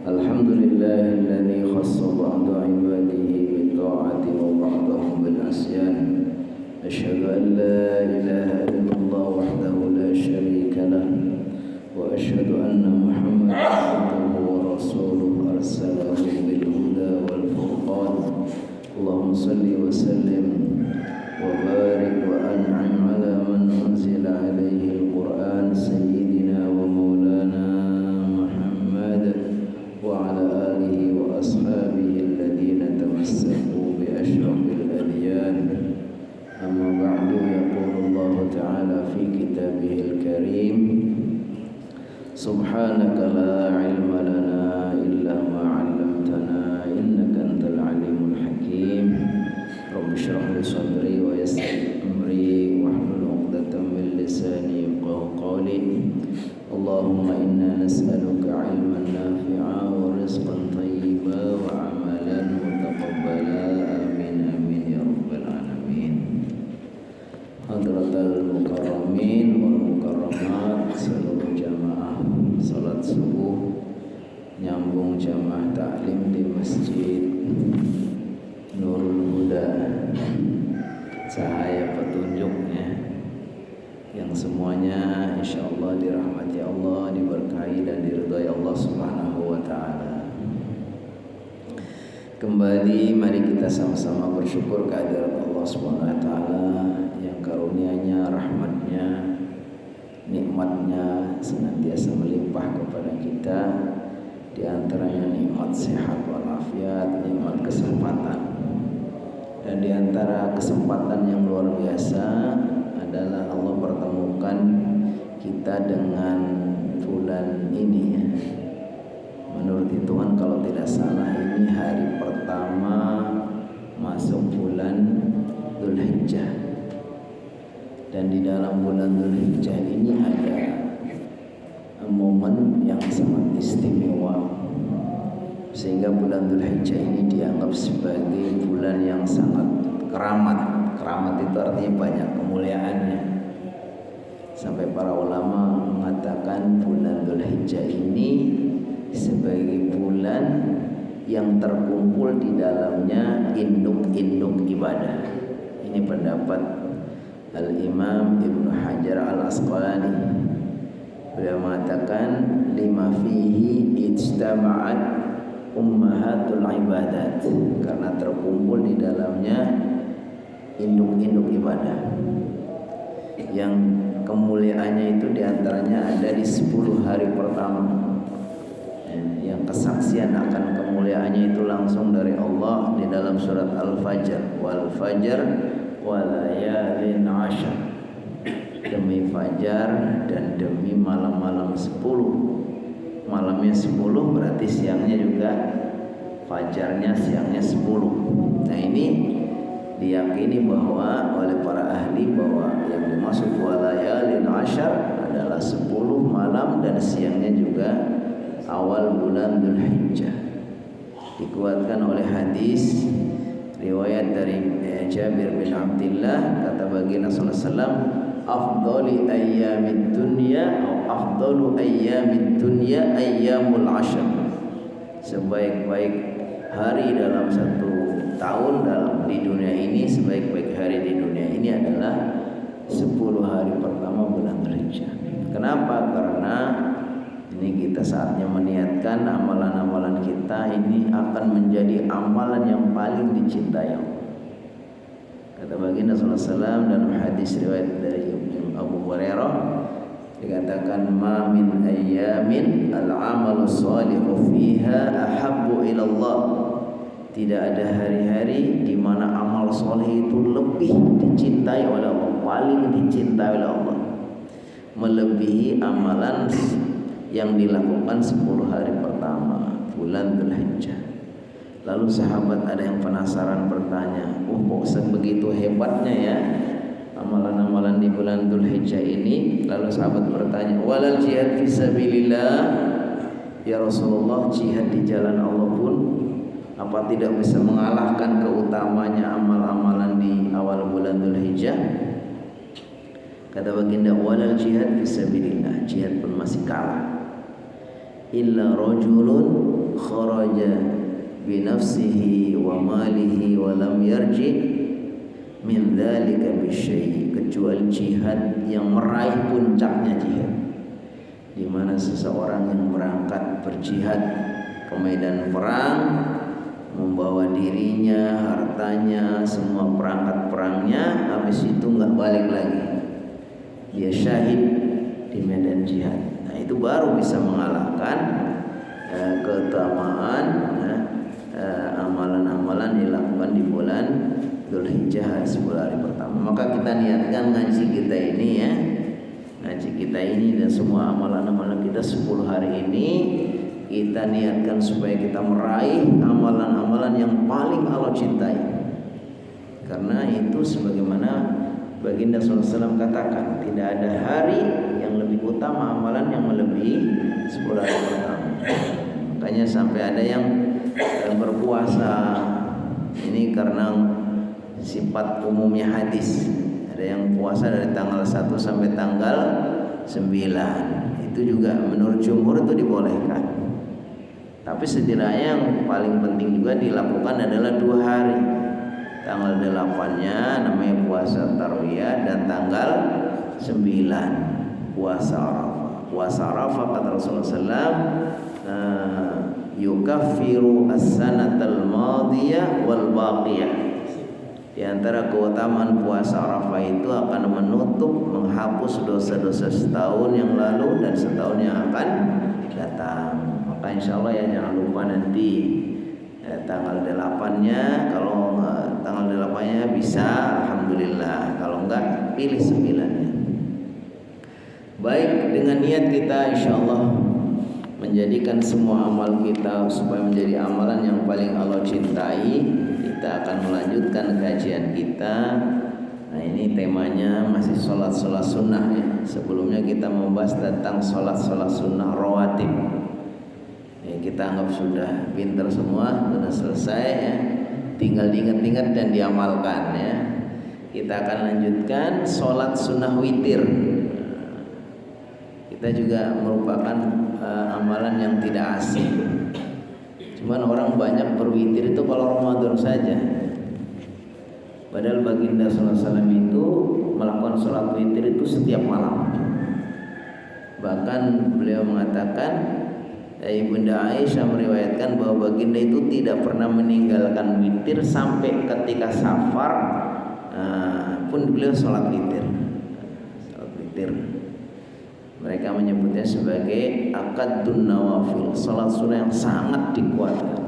الحمد لله الذي خص بعض عباده بالطاعة وبعضهم بالعصيان. أشهد أن لا إله إلا الله وحده لا شريك له، وأشهد أن محمدا عبده ورسوله أرسله بالهدى والفرقان. اللهم صل وسلم وبارك وأنعم على من أنزل عليه القرآن سيدنا ومولانا محمد وعلى آله وأصحابه الذين تمسكوا بأشرف الأديان. أما بعد، يقول الله تعالى في كتابه الكريم: سبحانك لا علم لنا إلا ما علمتنا إنك أنت العليم الحكيم. رب اشرح لي صدري ويسر أمري واحلل عقدة من لساني يفقهوا قولي. اللهم إنا نسألك علما نافعا ورزقا طيبا وعملا متقبلا. آمين آمين يا رب العالمين. Hadratal mukarramin wal mukarramat, seluruh jamaah salat subuh nyambung jamaah taklim di Masjid Nurul Huda, cahaya petunjuknya, yang semuanya insyaallah dirahmati Allah, diberkahi dan diridhai Allah Subhanahu wa taala. Kembali mari kita sama-sama bersyukur kehadirat Allah Subhanahu wa taala yang karunia-Nya, rahmat-Nya, nikmat-Nya senantiasa melimpah kepada kita. Di antaranya nikmat sehat walafiat, nikmat kesempatan. Dan di antara kesempatan yang luar biasa adalah Allah pertemukan kita dengan bulan ini. Menurut hitungan kalau tidak salah ini hari pertama masuk bulan Dzulhijjah. Dan di dalam bulan Dzulhijjah ini ada momen yang sangat istimewa, sehingga bulan Dzulhijjah ini dianggap sebagai bulan yang sangat keramat. Keramat itu artinya banyak kemuliaannya. Sampai para ulama mengatakan bulan Dzulhijjah ini sebagai bulan yang terkumpul di dalamnya induk-induk ibadah. Ini pendapat Al-Imam Ibnu Hajar Al-Asqalani. Beliau mengatakan lima fihi ijtama'at ummahatul ibadat, karena terkumpul di dalamnya induk-induk ibadah yang kemuliaannya itu diantaranya ada di 10 hari pertama, yang kesaksian akan kemuliaannya itu langsung dari Allah di dalam surat Al-Fajr, wal fajr walayalin ashar, demi fajar dan demi malam-malam 10. Malamnya 10 berarti siangnya juga fajarnya, siangnya 10. Nah ini diyakini bahwa oleh para ahli bahwa yang dimaksud walayalin ashar adalah 10 malam dan siangnya juga awal bulan Dzulhijjah. Dikuatkan oleh hadis riwayat dari Jabir bin Abdullah, kata baginda sallallahu alaihi wasallam, afdali ayyamid dunya atau afdalu ayyamid dunya ayyamul ashr. Sebaik-baik hari dalam satu tahun di dunia ini, sebaik-baik hari di dunia ini adalah 10 hari pertama bulan Dzulhijjah. Kenapa? Karena ini kita saatnya meniatkan amalan-amalan kita ini akan menjadi amalan yang paling dicintai Allah. Kata baginda sallallahu alaihi wasallam dalam hadis riwayat dari Abu Hurairah, dikatakan ma min ayyamin al-amalu shalihu fiha ahabbu ila Allah. Tidak ada hari-hari di mana amal soleh itu lebih dicintai oleh Allah, paling dicintai oleh Allah, melebihi amalan yang dilakukan 10 hari pertama bulan Dzulhijjah. Lalu sahabat ada yang penasaran bertanya, kok sebegitu hebatnya ya amalan-amalan di bulan Dzulhijjah ini? Lalu sahabat bertanya, walal jihad fisabilillah, ya Rasulullah, jihad di jalan Allah pun apa tidak bisa mengalahkan keutamanya amal-amalan di awal bulan Dzulhijjah? Kata baginda, walal jihad fisabilillah, jihad pun masih kalah. illa rajulun kharaja bi nafsihi wa malihi wa lam yarji min dzalika bisyai, kecuali jihad yang meraih puncaknya jihad, di mana seseorang yang berangkat berjihad ke medan perang membawa dirinya, hartanya, semua perangkat perangnya, habis itu nggak balik lagi, dia syahid di medan jihad. Nah itu baru bisa mengalahkan keutamaan amalan-amalan dilakukan di bulan Dzulhijjah 10 hari pertama. Maka kita niatkan ngaji kita ini ya, ngaji kita ini dan semua amalan-amalan kita 10 hari ini kita niatkan supaya kita meraih amalan-amalan yang paling Allah cintai. Karena itu sebagaimana Baginda SAW katakan, tidak ada hari yang lebih utama amalan yang melebihi 10 hari pertama. Makanya sampai ada yang berpuasa ini karena sifat umumnya hadis. Ada yang puasa dari tanggal 1 sampai tanggal 9. Itu juga menurut jumhur itu dibolehkan. Tapi setidaknya yang paling penting juga dilakukan adalah 2 hari. Tanggal 8-nya namanya puasa Tarwiyah dan tanggal 9 puasa Arafah. Puasa Arafah kata Rasulullah SAW, yukaffiru as-sanatal madiyah wal baqiyah. Di antara keutamaan puasa Arafah itu akan menutup, menghapus dosa-dosa setahun yang lalu dan setahun yang akan datang. Maka insya Allah ya jangan lupa nanti tanggal 8-nya. Kalau tanggal 8-nya bisa alhamdulillah, kalau enggak pilih 9-nya. Baik, dengan niat kita insya Allah menjadikan semua amal kita supaya menjadi amalan yang paling Allah cintai, kita akan melanjutkan kajian kita. Nah ini temanya masih sholat sunnah ya. Sebelumnya kita membahas tentang sholat sunnah rawatib. Ya, kita anggap sudah pinter semua, sudah selesai ya. Tinggal diingat-ingat dan diamalkan ya. Kita akan lanjutkan sholat sunnah witir. Kita juga merupakan amalan yang tidak asing. Cuman orang banyak berwitir itu kalau Ramadan saja. Padahal Baginda SAW itu melakukan sholat witir itu setiap malam. Bahkan beliau mengatakan, Ibunda Aisyah meriwayatkan bahwa Baginda itu tidak pernah meninggalkan witir sampai ketika safar pun beliau sholat witir. Sholat witir. Mereka menyebutnya sebagai akadun nawafil, sholat sunnah yang sangat dikuatkan.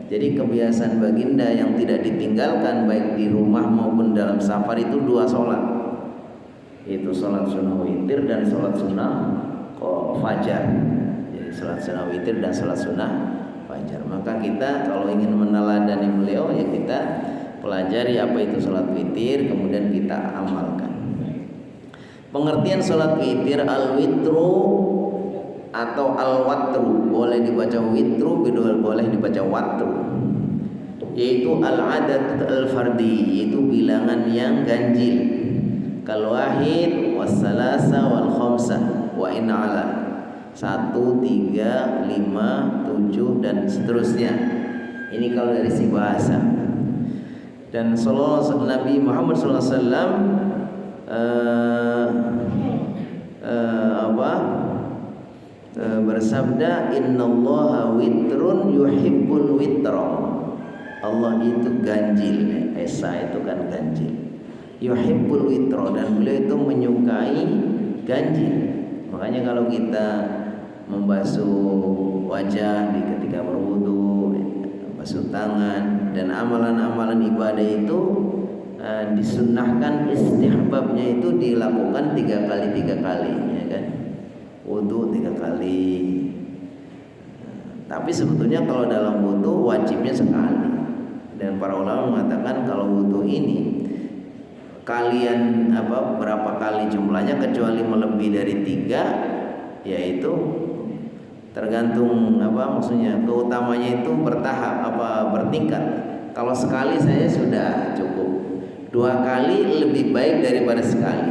Jadi kebiasaan Baginda yang tidak ditinggalkan baik di rumah maupun dalam safar itu 2 sholat, yaitu sholat sunnah witir dan sholat sunnah fajar. Jadi sholat sunnah witir dan sholat sunnah fajar. Maka kita kalau ingin meneladani beliau ya kita pelajari apa itu sholat witir, kemudian kita amalkan. Pengertian sholat witir, al-witru atau al-watru, boleh dibaca witru, boleh dibaca watru, yaitu al-adat al-fardi, yaitu bilangan yang ganjil, kal wahid was salasa wal khamsah wa in ala, 1, 3, 5, 7 dan seterusnya. Ini kalau dari si bahasa. Dan Nabi Muhammad SAW bersabda, innallaha witrun yuhibbul witra. Allah itu ganjil, Esa itu kan ganjil, yuhibbul witra, dan beliau itu menyukai ganjil. Makanya kalau kita membasuh wajah ketika berwudu, basuh tangan dan amalan-amalan ibadah itu disunnahkan, istihbabnya itu dilakukan 3 kali ya kan, wudu 3 kali. Tapi sebetulnya kalau dalam wudu wajibnya sekali, dan para ulama mengatakan kalau wudu ini kalian berapa kali jumlahnya kecuali melebihi dari 3, yaitu tergantung maksudnya keutamanya itu bertahap bertingkat. Kalau sekali saya sudah cukup, 2 kali lebih baik daripada sekali,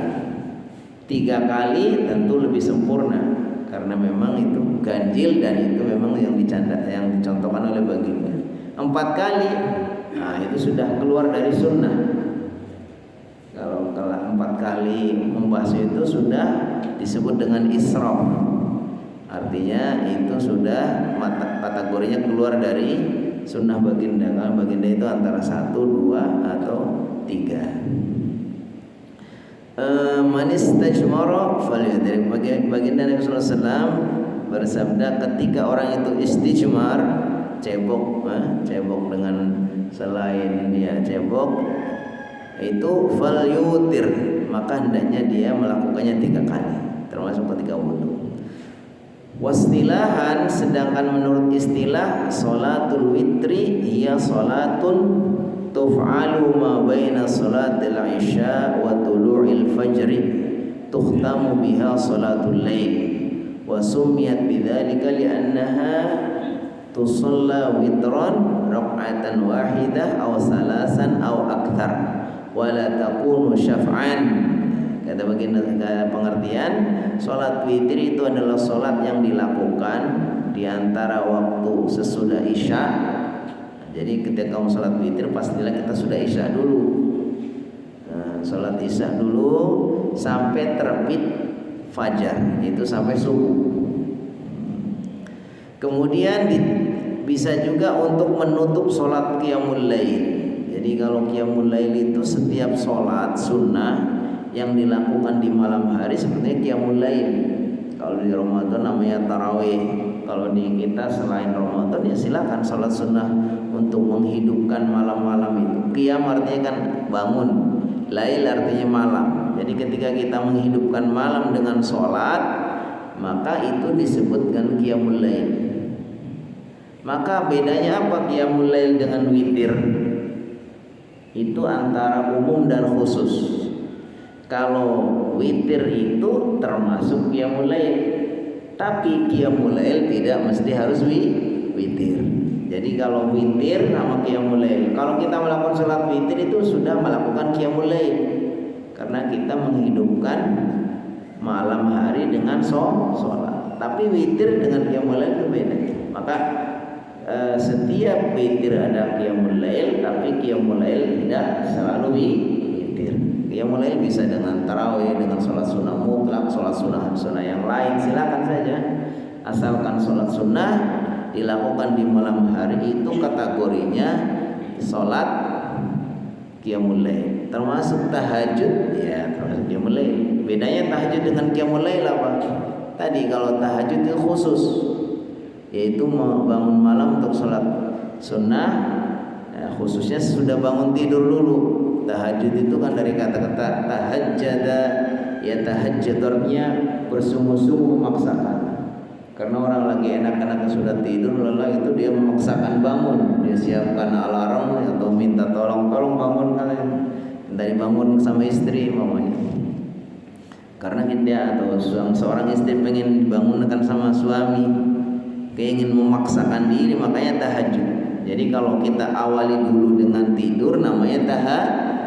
3 kali tentu lebih sempurna karena memang itu ganjil. ganjil, dan itu memang yang dicontohkan oleh baginda. 4 kali, nah itu sudah keluar dari sunnah. Kalau 4 kali membasuh itu sudah disebut dengan israf. Artinya itu sudah kategorinya keluar dari sunnah baginda. Kalau baginda itu antara 1, 2 atau 3. Manis tajmara falyadrik. Baginda Nabi sallallahu alaihi wasallam bersabda, ketika orang itu istijmar, cebok dengan selain dia cebok itu falyutir, maka hendaknya dia melakukannya 3 kali termasuk ketika wudu. Wastilahan, sedangkan menurut istilah, salatul witri hiya salatun tuf'alu ma baina salatil isya wa tulu'il fajri tukhtamu biha salatul lail wa summiyat bidzalika li'annaha tusalla witran rak'atan wahidah aw salasan aw akthar wa la takunu syaf'an. Kata baginda, pengertian salat witir itu adalah salat yang dilakukan di antara waktu sesudah isya. Jadi ketika kamu salat witir, pastilah kita sudah isya dulu. Salat isya dulu sampai terbit fajar, itu sampai subuh. Kemudian bisa juga untuk menutup salat qiyamul lail. Jadi kalau qiyamul lail itu setiap salat sunnah yang dilakukan di malam hari sepertinya qiyamul lail. Kalau di Ramadan namanya tarawih. Kalau di kita selain Ramadan ya silakan salat sunnah untuk menghidupkan malam-malam itu. Qiyam artinya kan bangun, lail artinya malam. Jadi ketika kita menghidupkan malam dengan salat, maka itu disebutkan qiyamul lail. Maka bedanya apa qiyamul lail dengan witir? Itu antara umum dan khusus. Kalau witir itu termasuk qiyamul lail, tapi qiyamul lail tidak mesti harus witir. Jadi kalau witir sama qiyamul lail, kalau kita melakukan salat witir itu sudah melakukan qiyamul lail, karena kita menghidupkan malam hari dengan salat. Tapi witir dengan qiyamul lail itu beda. Maka setiap witir ada qiyamul lail, tapi qiyamul lail tidak selalu witir. Qiyamul lail bisa dengan tarawih, dengan sholat sunnah mutlak, sholat sunnah yang lain, silakan saja. Asalkan sholat sunnah dilakukan di malam hari itu kategorinya sholat qiyamul lail. Termasuk tahajud, ya termasuk qiyamul lail. Bedanya tahajud dengan qiyamul lail apa? Tadi kalau tahajud itu khusus, yaitu bangun malam untuk sholat sunnah, ya, khususnya sudah bangun tidur dulu. Tahajud itu kan dari kata-kata tahajjada, ya tahajjudnya bersungguh-sungguh memaksakan. Karena orang lagi enak-enak sudah tidur, lalu itu dia memaksakan bangun, dia siapkan alarm atau minta tolong bangun kalian, dari bangun sama istri mamanya. Karena dia atau seorang istri pengen dibangunkan sama suami, ingin memaksakan diri, makanya tahajud. Jadi kalau kita awali dulu dengan tidur namanya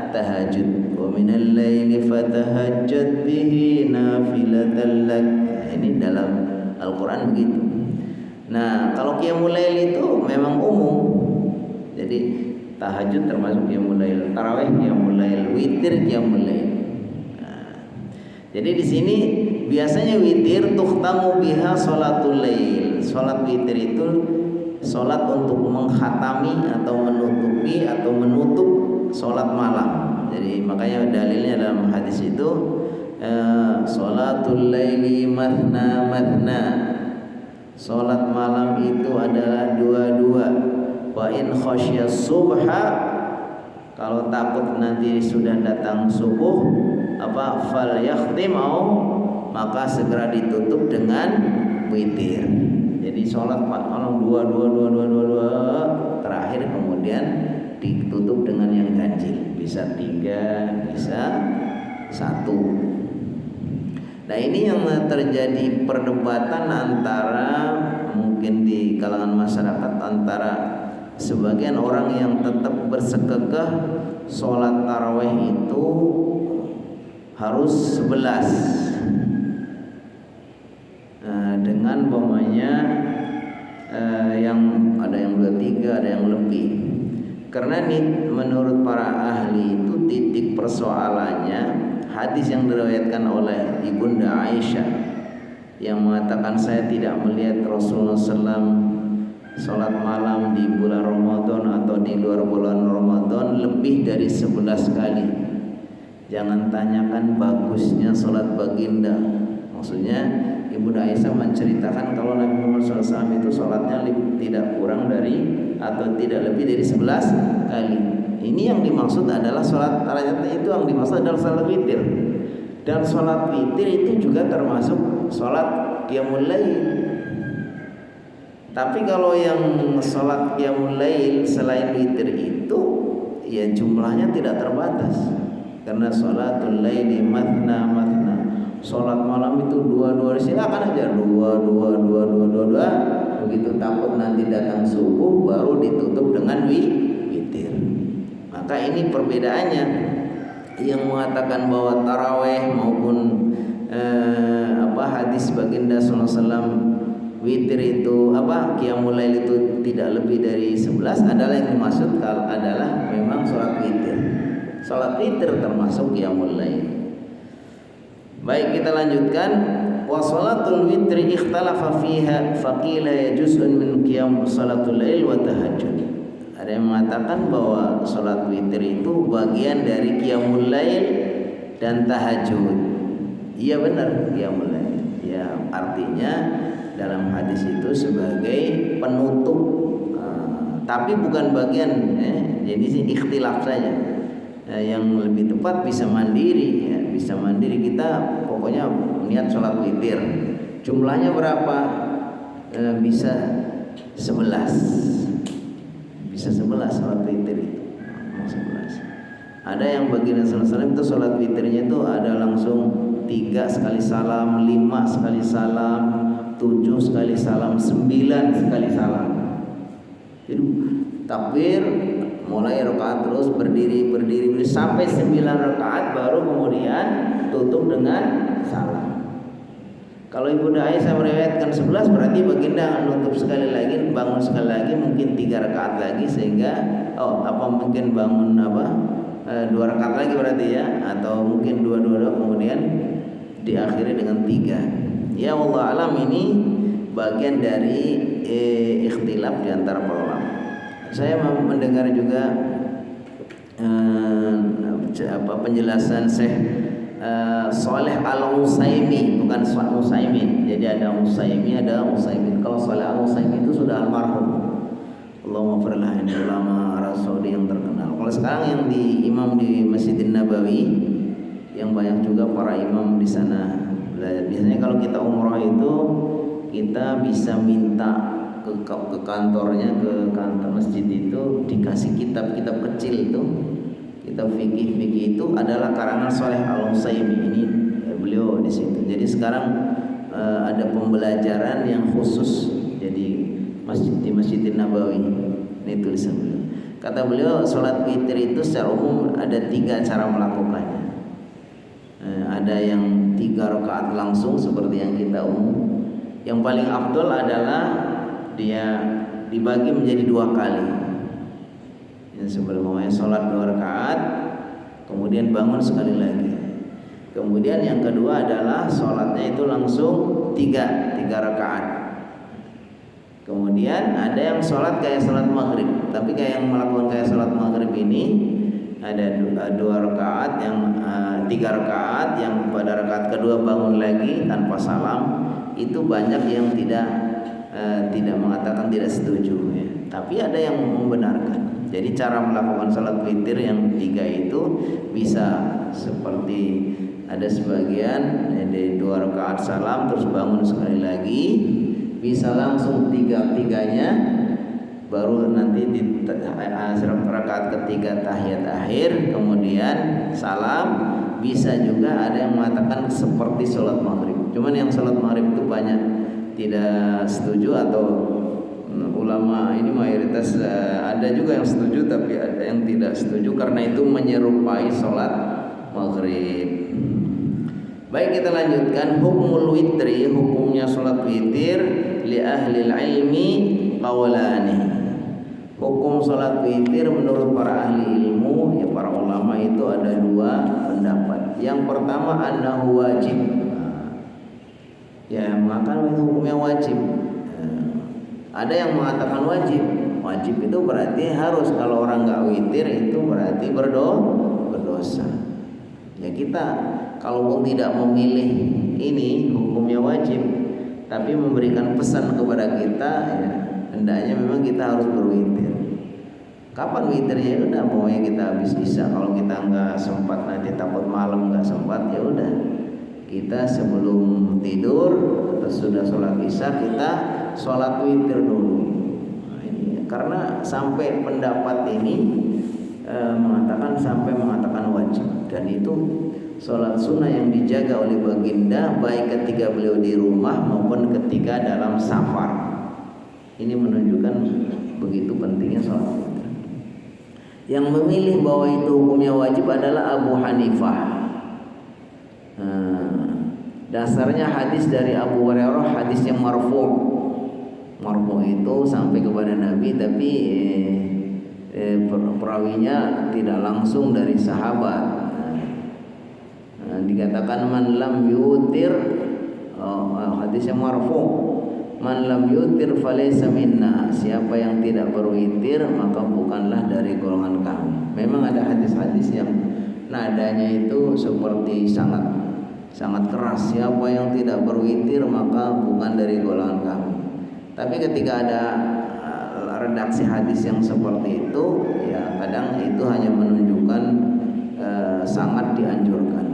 tahajud. Wa minal laili fatahajjad bihi nafilatan lak. Ini dalam Al-Qur'an begitu. Nah, kalau qiyamul lail itu memang umum. Jadi tahajud termasuk qiyamul lail, tarawih qiyamul lail, witir qiyamul lail. Nah, jadi di sini biasanya witir tukhtamu biha sholatul lail. Salat witir itu salat untuk mengkhatami atau menutupi atau menutup salat malam. Jadi makanya dalilnya dalam hadis itu salatul laili mathna mathna. Salat malam itu adalah dua-dua. Wa in khasyas subha, kalau takut nanti sudah datang subuh, fal yakhtim, maka segera ditutup dengan witir. Jadi sholat malam dua, terakhir kemudian ditutup dengan yang ganjil, bisa 3, bisa 1. Nah ini yang terjadi perdebatan antara mungkin di kalangan masyarakat, antara sebagian orang yang tetap bersekekeh sholat tarawih itu harus 11. dengan umpamanya yang ada yang 23, ada yang lebih. Karena ini menurut para ahli itu titik persoalannya hadis yang diriwayatkan oleh Ibunda Aisyah yang mengatakan saya tidak melihat Rasulullah SAW sholat malam di bulan Ramadan atau di luar bulan Ramadan lebih dari 11 kali. Jangan tanyakan bagusnya sholat baginda. Maksudnya Ibunda Aisyah menceritakan kalau Nabi Muhammad SAW itu sholatnya tidak kurang dari atau tidak lebih dari 11 kali. Ini yang dimaksud adalah sholat itu yang dimaksud adalah sholat witir. Dan sholat witir itu juga termasuk sholat qiyamul lail. Tapi kalau yang sholat qiyamul lail selain witir itu ya jumlahnya tidak terbatas. Karena sholatul laili matna matna. Sholat malam itu dua-dua, silakan aja dua. Begitu takut nanti datang subuh baru ditutup dengan witir. Maka ini perbedaannya. Yang mengatakan bahwa taraweh maupun hadis baginda sallallahu alaihi wasallam witir itu qiyamul lail itu tidak lebih dari 11 adalah yang dimaksud adalah memang sholat witir. Sholat witir termasuk qiyamul lail. Baik, kita lanjutkan. Wa sholatul witri ikhtalafa fiha faqila yajuzun min qiyam sholatul lail wa tahajjud. Ada yang mengatakan bahwa sholat witir itu bagian dari qiyamul lail dan tahajud. Iya benar, qiyamul lail. Ya, artinya dalam hadis itu sebagai penutup, tapi bukan bagian. Jadi sih ikhtilaf saja. Yang lebih tepat bisa mandiri, ya. Bisa mandiri kita pokoknya niat sholat witir. Jumlahnya berapa? Bisa 11. Bisa 11 sholat witir itu. 11. Ada yang baginda sallallahu alaihi wasallam itu sholat witirnya itu ada langsung 3 sekali salam, 5 sekali salam, 7 sekali salam, 9 sekali salam. Jadi takbir mulai rakaat terus berdiri sampai 9 rakaat baru kemudian tutup dengan salam. Kalau Ibunda Aisyah meriwayatkan 11 berarti baginda nutup sekali lagi, bangun sekali lagi, mungkin 3 rakaat lagi sehingga mungkin bangun 2 rakaat lagi berarti ya, atau mungkin 2 kemudian diakhiri dengan 3. Ya Allah alam, ini bagian dari ikhtilaf di antara para ulama. Saya mendengar juga penjelasan Syekh Saleh Al-Utsaimin, bukan Utsaimin. Jadi ada Utsaimin, ada Utsaimin. Kalau Saleh Al-Utsaimin itu sudah almarhum. Allahumma firlah, ini ulama Arab Saudi yang terkenal. Kalau sekarang yang imam di Masjidin Nabawi, yang banyak juga para imam di sana. Biasanya kalau kita umroh itu kita bisa minta ke kantornya, ke kantor masjid itu dikasih kitab-kitab kecil itu, kitab fikih itu adalah karangan Saleh Al-Utsaimin. Ini beliau di situ. Jadi sekarang ada pembelajaran yang khusus jadi di Masjidin Nabawi. Ini tulisan beliau. Kata beliau, sholat witir itu secara umum ada 3 cara melakukannya. Ada yang 3 rakaat langsung seperti yang kita umum. Yang paling afdol adalah dia dibagi menjadi 2 kali. Yang sebelumnya sholat 2 rakaat, kemudian bangun sekali lagi. Kemudian yang kedua adalah sholatnya itu langsung 3 rakaat. Kemudian ada yang sholat kayak sholat maghrib, tapi kayak yang melakukan kayak sholat maghrib ini ada 2 rakaat, yang 3 rakaat, yang pada rakaat kedua bangun lagi tanpa salam. Itu banyak yang tidak mengatakan tidak setuju ya. Tapi ada yang membenarkan. Jadi cara melakukan salat witir yang 3 itu bisa seperti ada sebagian dari 2 rakaat salam terus bangun sekali lagi, bisa langsung 3-3-nya, baru nanti di rakaat ketiga tahiyat akhir kemudian salam. Bisa juga ada yang mengatakan seperti sholat maghrib. Cuman yang sholat maghrib itu banyak tidak setuju, atau ulama ini mayoritas ada juga yang setuju tapi ada yang tidak setuju karena itu menyerupai sholat maghrib. Baik, kita lanjutkan hukmul witri, hukumnya salat witir li ahli ilmi qawlani. Hukum salat witir menurut para ahli ilmu, ya para ulama itu ada dua pendapat. Yang pertama annahu wajib. Ya, maka hukumnya wajib. Ada yang mengatakan wajib. Wajib itu berarti harus, kalau orang nggak witir itu berarti berdosa. Ya kita kalaupun tidak memilih ini hukumnya wajib, tapi memberikan pesan kepada kita, ya hendaknya memang kita harus berwitir. Kapan witirnya? Udah pokoknya kita habis isya. Kalau kita nggak sempat, nanti takut malam nggak sempat, ya udah kita sebelum tidur atau sudah sholat isya kita sholat witir dulu. Nah, ini karena sampai pendapat ini mengatakan wajib, dan itu sholat sunnah yang dijaga oleh baginda baik ketika beliau di rumah maupun ketika dalam safar. Ini menunjukkan begitu pentingnya sholat witir. Yang memilih bahwa itu hukumnya wajib adalah Abu Hanifah. Dasarnya hadis dari Abu Hurairah, hadis yang marfu'. Marfu' itu sampai kepada Nabi, tapi perawinya tidak langsung dari sahabat. Dikatakan man lam yutir, hadis yang marfu', man lam yutir falaysa minna. Siapa yang tidak berwitir maka bukanlah dari golongan kami. Memang ada hadis-hadis yang nadanya itu seperti sangat keras. Siapa yang tidak berwitir maka bukan dari golongan kami. Tapi ketika ada redaksi hadis yang seperti itu, ya kadang itu hanya menunjukkan sangat dianjurkan.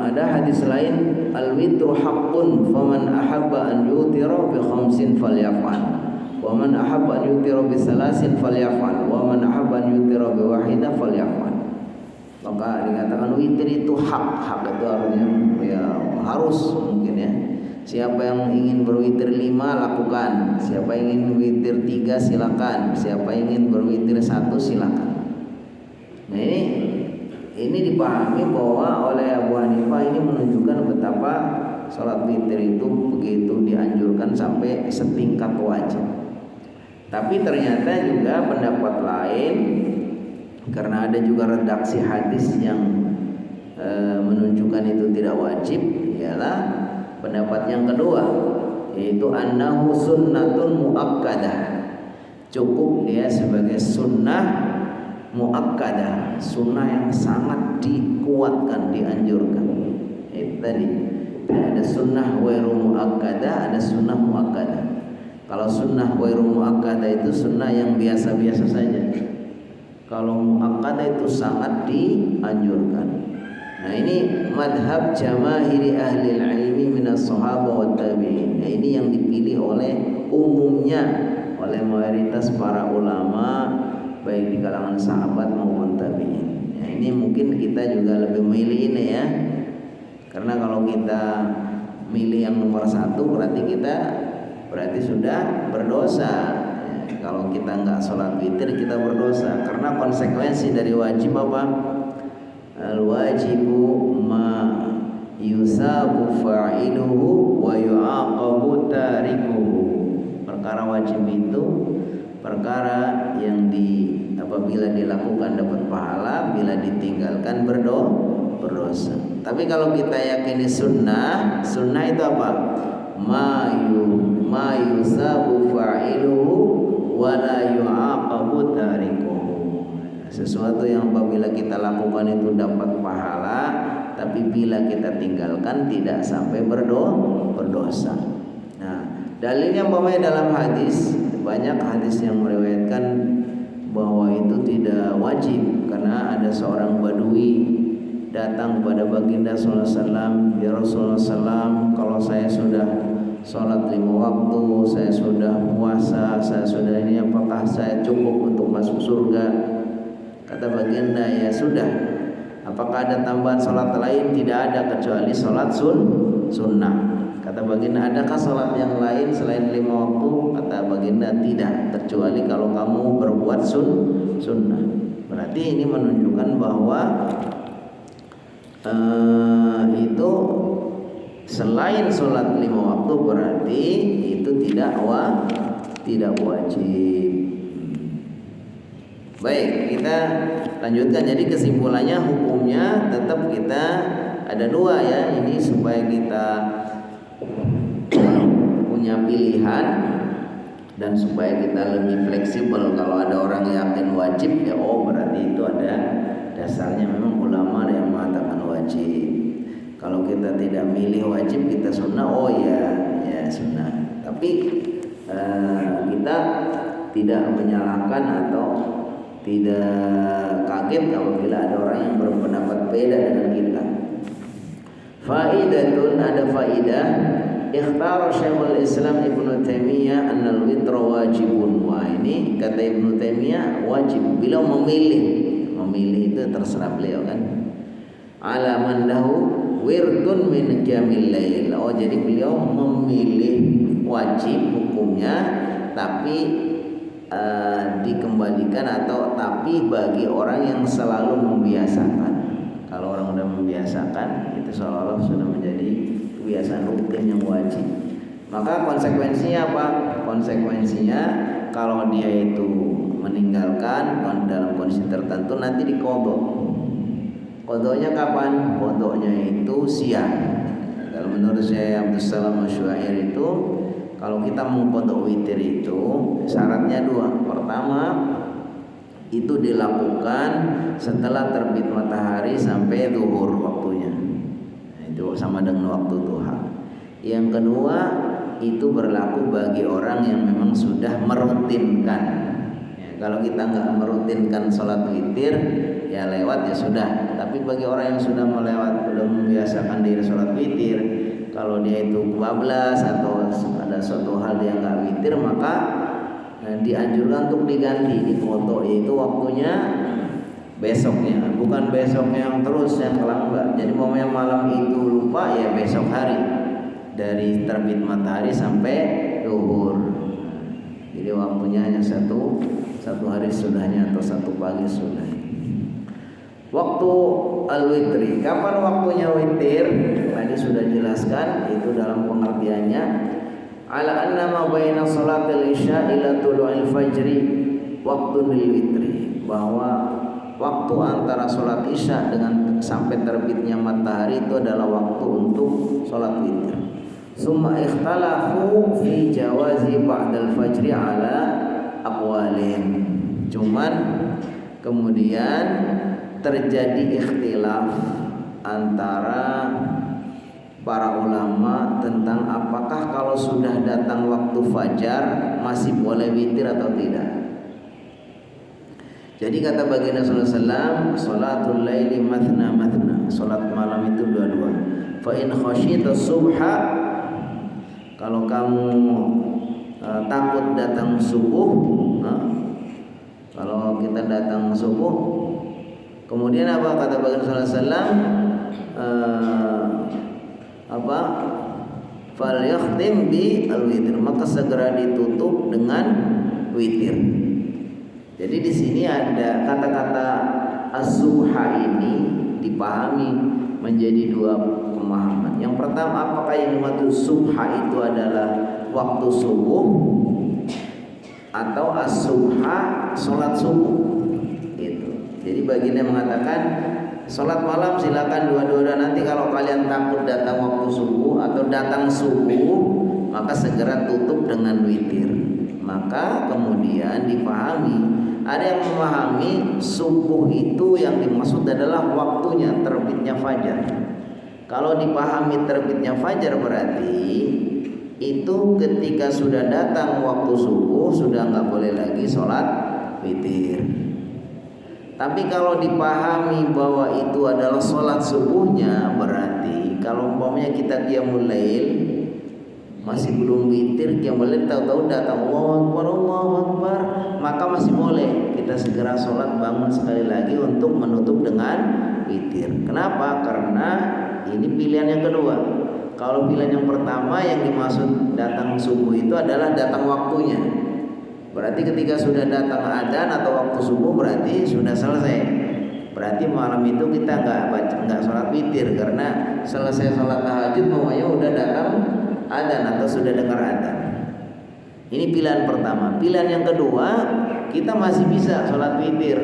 Ada hadis lain, al-witru haqqun faman ahabba an yutira bi khamsin falyaf'al wa man ahabba an yutira bi salasin falyaf'al wa man ahabba an yutira bi wahidah falyaf'al. Maka dikatakan witir itu hak itu artinya ya harus, mungkin ya. Siapa yang ingin berwitir 5 lakukan, siapa yang ingin witir 3 silakan, siapa yang ingin berwitir 1 silakan. Nah ini dipahami bahwa oleh Abu Hanifah ini menunjukkan betapa sholat witir itu begitu dianjurkan sampai setingkat wajib. Tapi ternyata juga pendapat lain, karena ada juga redaksi hadis yang menunjukkan itu tidak wajib, ialah pendapat yang kedua, yaitu annahu sunnatun muakkadah. Cukup dia sebagai sunnah muakkadah, sunnah yang sangat dikuatkan, dianjurkan. Itu tadi ada sunnah wairu muakkadah, ada sunnah muakkadah. Kalau sunnah wairu muakkadah itu sunnah yang biasa-biasa saja. Kalau muakkadah itu sangat dianjurkan. Nah ini madhab jamahiri ahli ilmi minas sahaba wa tabi'in. Nah ini yang dipilih oleh umumnya, oleh mayoritas para ulama baik di kalangan sahabat maupun tabi'in. Nah ini mungkin kita juga lebih memilih ini ya. Karena kalau kita milih yang nomor 1 berarti sudah berdosa. Kalau kita nggak sholat witir kita berdosa, karena konsekuensi dari wajib apa? Al-wajibu ma yusabu fa'iluhu wa yu'aqabu tarikuhu. Perkara wajib itu perkara yang apabila dilakukan dapat pahala, bila ditinggalkan berdosa. Tapi kalau kita yakini sunnah itu apa? Ma yusabu fa'iluhu wa la yu'aqabu tarikuhu. Sesuatu yang apabila kita lakukan itu dapat pahala, tapi bila kita tinggalkan tidak sampai berdosa. Nah, dalilnya umpamanya dalam hadis, banyak hadis yang meriwayatkan bahwa itu tidak wajib, karena ada seorang badui datang kepada baginda sallallahu alaihi wasallam, ya Rasulullah sallam, kalau saya sudah sholat 5 waktu, saya sudah puasa, saya sudah ini, apakah saya cukup untuk masuk surga? Kata baginda, ya sudah. Apakah ada tambahan sholat lain? Tidak ada, kecuali sholat sunnah. Kata baginda, adakah sholat yang lain selain 5 waktu? Kata baginda, tidak, kecuali kalau kamu berbuat sunnah. Berarti ini menunjukkan bahwa itu selain sholat 5 waktu berarti itu tidak wajib. Baik, kita lanjutkan. Jadi kesimpulannya hukumnya tetap kita ada dua ya. Ini supaya kita punya pilihan dan supaya kita lebih fleksibel. Kalau ada orang yakin wajib ya berarti itu ada dasarnya, memang ulama ada yang mengatakan wajib. Kalau kita tidak milih wajib, kita sunnah, ya sunnah. Tapi kita tidak menyalahkan atau tidak kaget apabila ada orang yang berpendapat beda dengan kita. Faidatun, ada faidah. Ikhtara Syekhul Islam Ibnu Taimiyah annal witra wajibun. Wah, ini kata Ibnu Taimiyah wajib. Beliau memilih itu terserah beliau kan. Ala man lahu wirdun min qiyamil lail. Jadi beliau memilih wajib hukumnya, tapi dikembalikan atau tapi bagi orang yang selalu membiasakan. Kalau orang sudah membiasakan, itu seolah-olah sudah menjadi kebiasaan rutin yang wajib. Maka konsekuensinya apa? Konsekuensinya kalau dia itu meninggalkan dalam kondisi tertentu nanti diqodho. Qodhonya kapan? Qodhonya itu siang. Kalau menurut saya Abdus Salam Asy-Syu'air itu, kalau kita mengqodho witir itu syaratnya dua. Pertama, itu dilakukan setelah terbit matahari sampai zuhur waktunya. Itu sama dengan waktu duha. Yang kedua, itu berlaku bagi orang yang memang sudah merutinkan. Ya, kalau kita nggak merutinkan sholat witir, ya lewat ya sudah. Tapi bagi orang yang sudah sudah membiasakan diri sholat witir, kalau dia itu kebablas atau ada suatu hal dia nggak witir, maka dianjurkan untuk diganti, diqodho, yaitu waktunya besoknya, bukan besoknya yang terus yang kelanggar. Jadi momennya malam itu lupa, ya besok hari dari terbit matahari sampai zuhur. Jadi waktunya hanya satu hari sudahnya atau satu pagi sudah. Waktu al-witri, kapan waktunya witir? Tadi sudah jelaskan itu dalam pengertiannya. Ala anna ma baina salatil isya ila tulu'il fajri waqtun lil witri, bahwa waktu antara sholat isya dengan sampai terbitnya matahari itu adalah waktu untuk sholat witir. Summa ikhtalafu fi jawazi ba'dal fajri ala aqwalin. Cuman kemudian terjadi ikhtilaf antara para ulama tentang apakah kalau sudah datang waktu fajar masih boleh witir atau tidak. Jadi kata baginda sallallahu alaihi wasallam, salatul laili mathna mathna, salat malam itu dua-dua. Fa in khasyita subha, kalau kamu takut datang subuh, kalau kita datang subuh, kemudian apa kata baginda sallallahu alaihi wasallam? Fal yakhtim bi al-witir, maka segera ditutup dengan witir. Jadi di sini ada kata-kata as-subha ini dipahami menjadi dua pemahaman. Yang pertama, apakah yang dimaksud subha itu adalah waktu subuh atau as-subha salat subuh? Gitu. Jadi baginda mengatakan salat malam silakan dua-dua, nanti kalau kalian takut datang waktu subuh atau datang subuh, maka segera tutup dengan witir. Maka kemudian dipahami, ada yang memahami subuh itu yang dimaksud adalah waktunya terbitnya fajar. Kalau dipahami terbitnya fajar berarti itu ketika sudah datang waktu subuh sudah nggak boleh lagi sholat witir. Tapi kalau dipahami bahwa itu adalah sholat subuhnya, berarti kalau umpamanya kita qiyamul lail masih belum witir, qiyamul lail tahu-tahu datang Allahu Akbar, maka masih boleh kita segera sholat, bangun sekali lagi untuk menutup dengan witir. Kenapa? Karena ini pilihan yang kedua. Kalau pilihan yang pertama yang dimaksud datang subuh itu adalah datang waktunya. Berarti ketika sudah datang adzan atau waktu subuh berarti sudah selesai. Berarti malam itu kita nggak sholat witir, karena selesai sholat tahajud pokoknya udah datang adzan atau sudah dengar adzan. Ini pilihan pertama. Pilihan yang kedua, kita masih bisa sholat witir,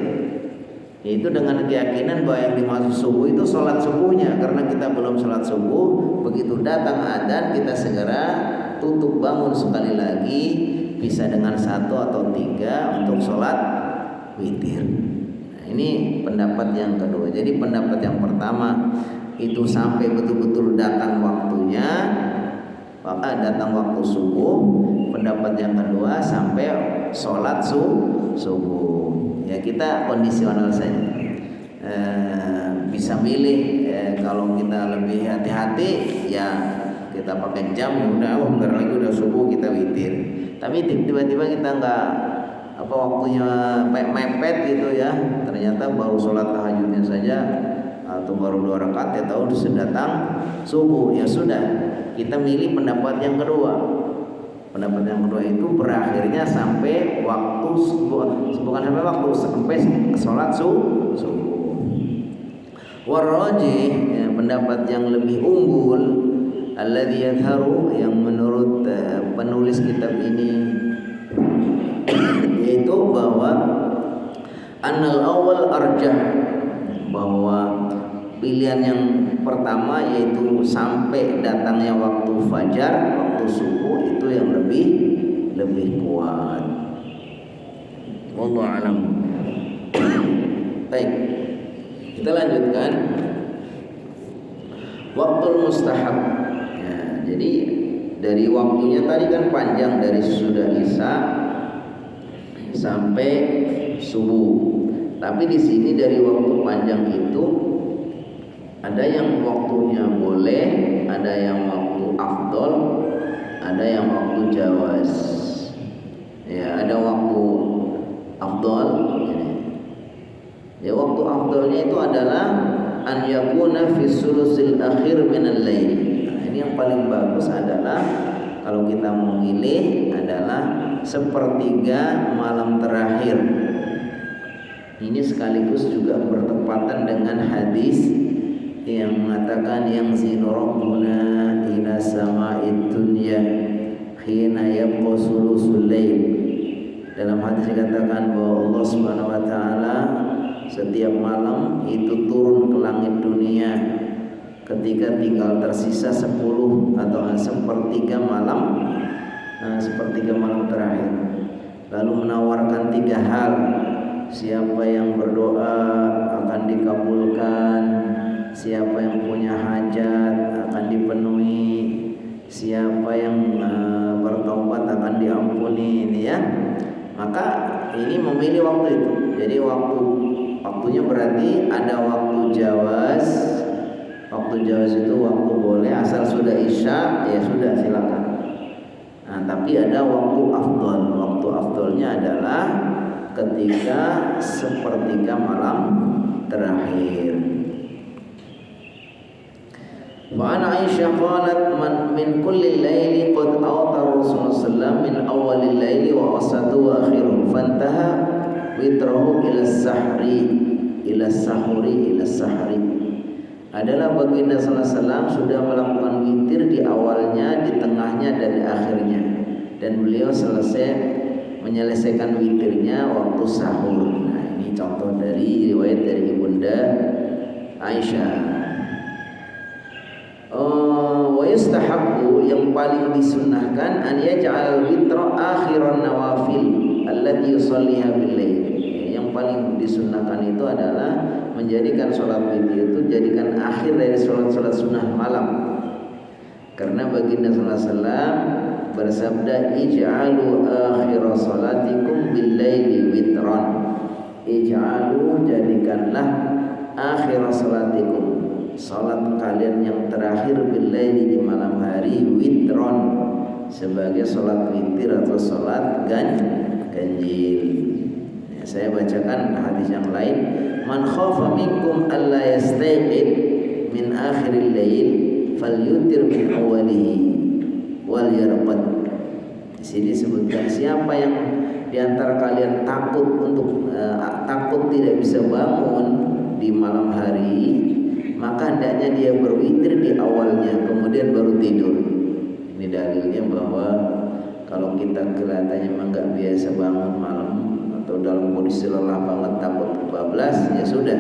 yaitu dengan keyakinan bahwa yang dimaksud subuh itu sholat subuhnya, karena kita belum sholat subuh. Begitu datang adzan kita segera tutup bangun sekali lagi, bisa dengan 1 atau 3 untuk sholat witir. Nah, ini pendapat yang kedua. Jadi pendapat yang pertama itu sampai betul-betul datang waktunya, maka datang waktu subuh. Pendapat yang kedua sampai sholat subuh. Ya, kita kondisional saja. Bisa milih. Kalau kita lebih hati-hati, ya kita pakai jam. Udah, bentar lagi udah subuh kita witir. Tapi tiba-tiba kita nggak waktunya mepet gitu ya. Ternyata baru sholat tahajudnya saja atau baru 2 rakaat ya tahu sudah datang subuh. Ya sudah, kita milih pendapat yang kedua. Pendapat yang kedua itu berakhirnya sampai waktu bukan sampai waktu, sampai sholat subuh. Warrajih, ya, pendapat yang lebih unggul, alladzi yadharu, yang menurut penulis kitab ini, yaitu bahwa annal awal arjah, bahwa pilihan yang pertama yaitu sampai datangnya waktu fajar, waktu subuh, itu yang lebih kuat. Wallahu a'lam. Baik, kita lanjutkan. Waktu mustahab. Ya, jadi dari waktunya tadi kan panjang, dari sudah isya sampai subuh. Tapi di sini dari waktu panjang itu ada yang waktunya boleh, ada yang waktu afdol, ada yang waktu jawaz. Ya, ada waktu afdol. Ya, waktu afdolnya itu adalah an yakuna fi sulusil akhir minal lail. Nah, ini yang paling bagus adalah kalau kita memilih adalah 1/3 malam terakhir. Ini sekaligus juga bertepatan dengan hadis yang mengatakan yang zinu rabbuna ila sama'id dunya khina yabqa sulusul lail. Dalam hadis dikatakan bahwa Allah Subhanahu wa taala setiap malam itu turun ke langit dunia ketika tinggal tersisa 10 atau 1/3 malam, 1/3 malam terakhir. Lalu menawarkan 3 hal. Siapa yang berdoa akan dikabulkan, siapa yang punya hajat akan dipenuhi, siapa yang bertaubat akan diampuni, ini ya. Maka ini memilih waktu itu. Jadi waktunya berarti ada waktu jawaz. Waktu jawaz itu waktu boleh asal sudah isya, ya sudah silakan. Nah, tapi ada waktu afdol. Waktu afdolnya adalah ketika 1/3 malam terakhir. Wa an Aisyah qalat man min kulli laili qad awtara Rasulullah sallallahu min awwalil laili wa wasatu wa akhiru fantaha witrahu ila sahri. Adalah baginda sallallahu alaihi wasallam sudah melakukan witir di awalnya, di tengahnya dan di akhirnya, dan beliau menyelesaikan witirnya waktu sahur. Nah, ini contoh dari riwayat dari Ibunda Aisyah. Wa yustahabbu, yang paling disunnahkan, an yaj'al witra akhiran nawafil allati yusalliha bil lail. Yang paling disunnahkan itu adalah menjadikan sholat witir itu jadikan akhir dari sholat sunnah malam. Karena baginda sallallahu alaihi wasallam bersabda, ij'alu akhir salatikum bil laili witran. Ij'alu, jadikanlah akhir salatikum, salat kalian yang terakhir, bil laili, di malam hari, witron, sebagai salat witir atau salat ganjil. Ya, saya bacakan hadis yang lain. Man khafa minkum alla yastayqid min akhiril lail falyutir min awwalihi wal yarqad. Di sini disebutkan siapa yang di antara kalian takut tidak bisa bangun di malam hari, maka hendaknya dia berwitir di awalnya, kemudian baru tidur. Ini dalilnya bahwa kalau kita kelihatannya memang nggak biasa bangun malam atau dalam kondisi lelah banget takut kebablas, ya sudah,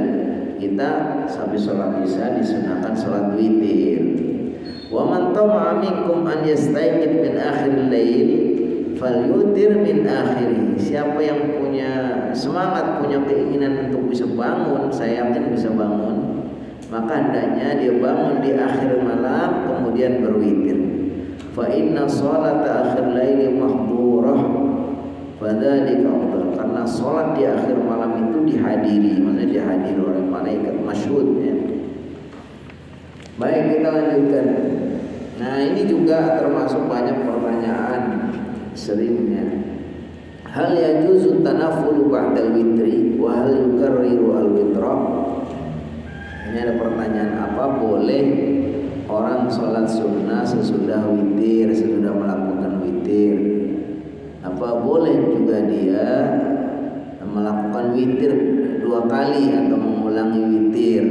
kita habis sholat isya disunahkan sholat witir. Wa man tama'a minkum an yastayqid min akhiril lail falyutir min akhirih. Siapa yang punya semangat, punya keinginan untuk bisa bangun, saya yakin bisa bangun, maka hendaknya dia bangun di akhir malam kemudian berwitir. Fa inna sholata akhir laili mahdhurah fadzalika afdal. Karena sholat di akhir malam itu dihadiri, maksudnya dihadiri oleh malaikat masyhud ya. Baik, kita lanjutkan. Nah, ini juga termasuk banyak pertanyaan seringnya. Hal yajuzu tanaffulu ba'dal witri wa hal yukarriru al-witra? Ini ada pertanyaan, apa boleh orang sholat sunnah sesudah witir, sesudah melakukan witir? Apa boleh juga dia melakukan witir 2 kali atau mengulangi witir?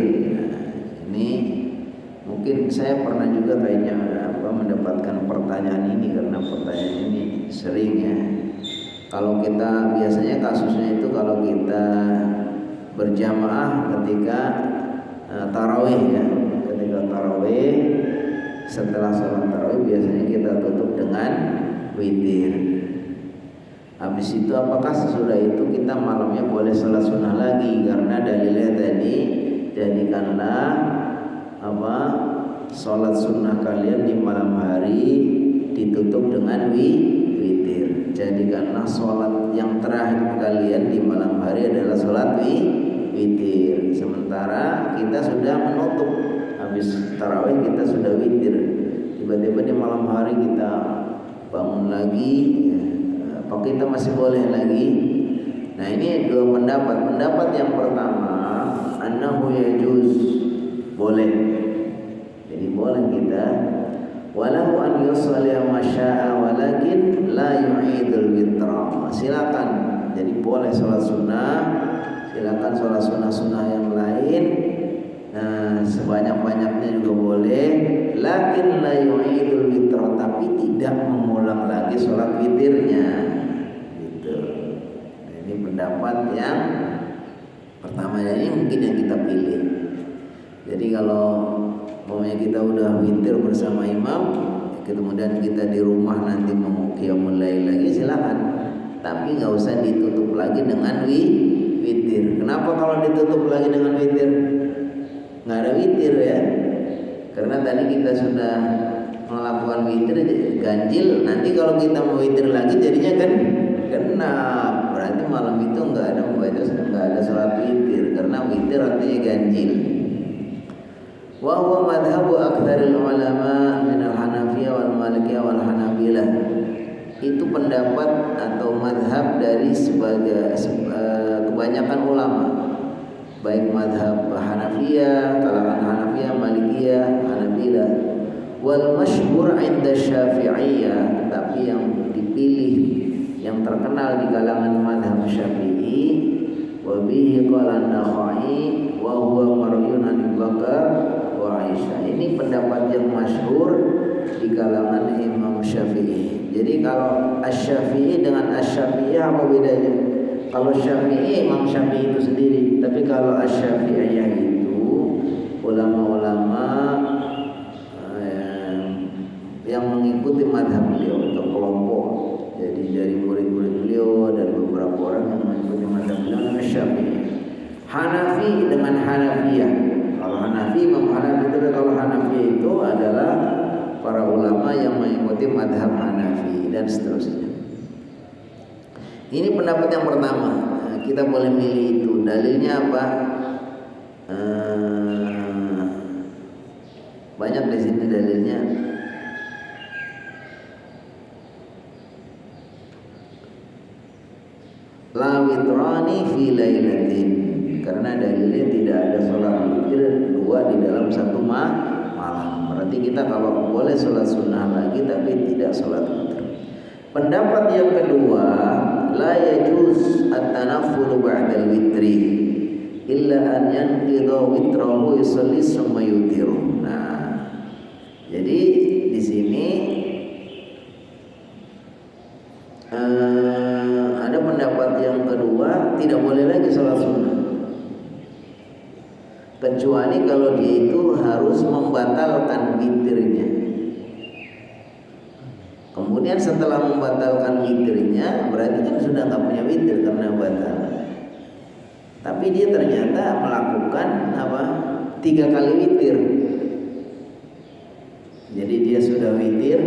Nah, ini mungkin saya pernah juga kayaknya mendapatkan pertanyaan ini, karena pertanyaan ini sering ya. Kalau kita biasanya kasusnya itu kalau kita berjamaah ketika tarawih ya, ketika tarawih, setelah sholat tarawih biasanya kita tutup dengan witir. Habis itu apakah sesudah itu kita malamnya boleh sholat sunnah lagi? Karena dalilnya tadi, jadikanlah sholat sunnah kalian di malam hari ditutup dengan witir. Jadikanlah sholat yang terakhir kalian di malam hari adalah sholat witir. Sementara kita sudah menutup, habis tarawih kita sudah witir, tiba-tiba di malam hari kita bangun lagi, apa kita masih boleh lagi? Nah, ini 2 pendapat. Pendapat yang pertama, annahu yajuz, boleh. Jadi boleh kita walau an yusalli ma syaa walakin la yu'idul witra. Silakan. Jadi boleh sholat sunnah, silakan sholat sunnah-sunnah yang lain. Nah, sebanyak-banyaknya juga boleh. Lakin la yu'idul witra, tapi tidak mengulang lagi sholat witirnya. Gitu. Nah, ini pendapat yang pertama, ini mungkin yang kita pilih. Jadi kalau pokoknya kita udah witir bersama imam, kemudian kita di rumah nanti mau qiyamul lail lagi, silakan. Tapi nggak usah ditutup lagi dengan witir. Kenapa kalau ditutup lagi dengan witir? Nggak ada witir ya. Karena tadi kita sudah melakukan witir ganjil. Nanti kalau kita mau witir lagi jadinya kan genap. Berarti malam itu nggak ada sholat witir, karena witir artinya ganjil. Wa huwa madhhabu aktsaril ulama min al-Hanafiyah wal Malikiyah wal Hanabilah. Itu pendapat atau madhab dari kebanyakan ulama, baik madhab Hanafiyah, kalangan Hanafiyah, Malikiyah, Hanabilah. Wal masyhur 'inda Syafi'iyah, tapi yang dipilih, yang terkenal di kalangan madhab Syafi'i, wa bihi qala an-Nakhai wa huwa marwiyun an Bakar wa Aisyah. Ini pendapat yang masyhur di kalangan Imam Syafi'i. Jadi kalau Asy-Syafi'i dengan Asy-Syafi'iyah apa bedanya? Kalau Syafi'i Imam Syafi'i itu sendiri, tapi kalau Asy-Syafi'iyah itu ulama-ulama yang mengikuti madhab beliau atau kelompok. Jadi dari murid-murid beliau dan beberapa orang yang mengikuti madhab beliau namanya Syafi'i. Hanafi dengan Hanafiyah. Kalau Hanafi, Imam Hanafi itu, kalau Hanafiyah itu adalah para ulama yang mengikuti madhab Hanafi dan seterusnya. Ini pendapat yang pertama. Kita boleh milih itu. Dalilnya apa? Banyak di sini dalilnya. La witrani fi lailatin, karena dalilnya tidak ada sholat witir 2 di dalam satu malam. Berarti kita kalau boleh sholat sunnah lagi tapi tidak sholat witir. Pendapat yang kedua, la yajuz at-tanaffulu ba'dal witri, illa an yanqidha witrahu yusalli summa yutiru. Nah, jadi di sini ada pendapat yang kedua, tidak boleh lagi sholat sunnah kecuali kalau dia itu harus membatalkan witirnya. Kemudian setelah membatalkan witirnya, berarti kan sudah nggak punya witir karena batal. Tapi dia ternyata melakukan 3 kali witir. Jadi dia sudah witir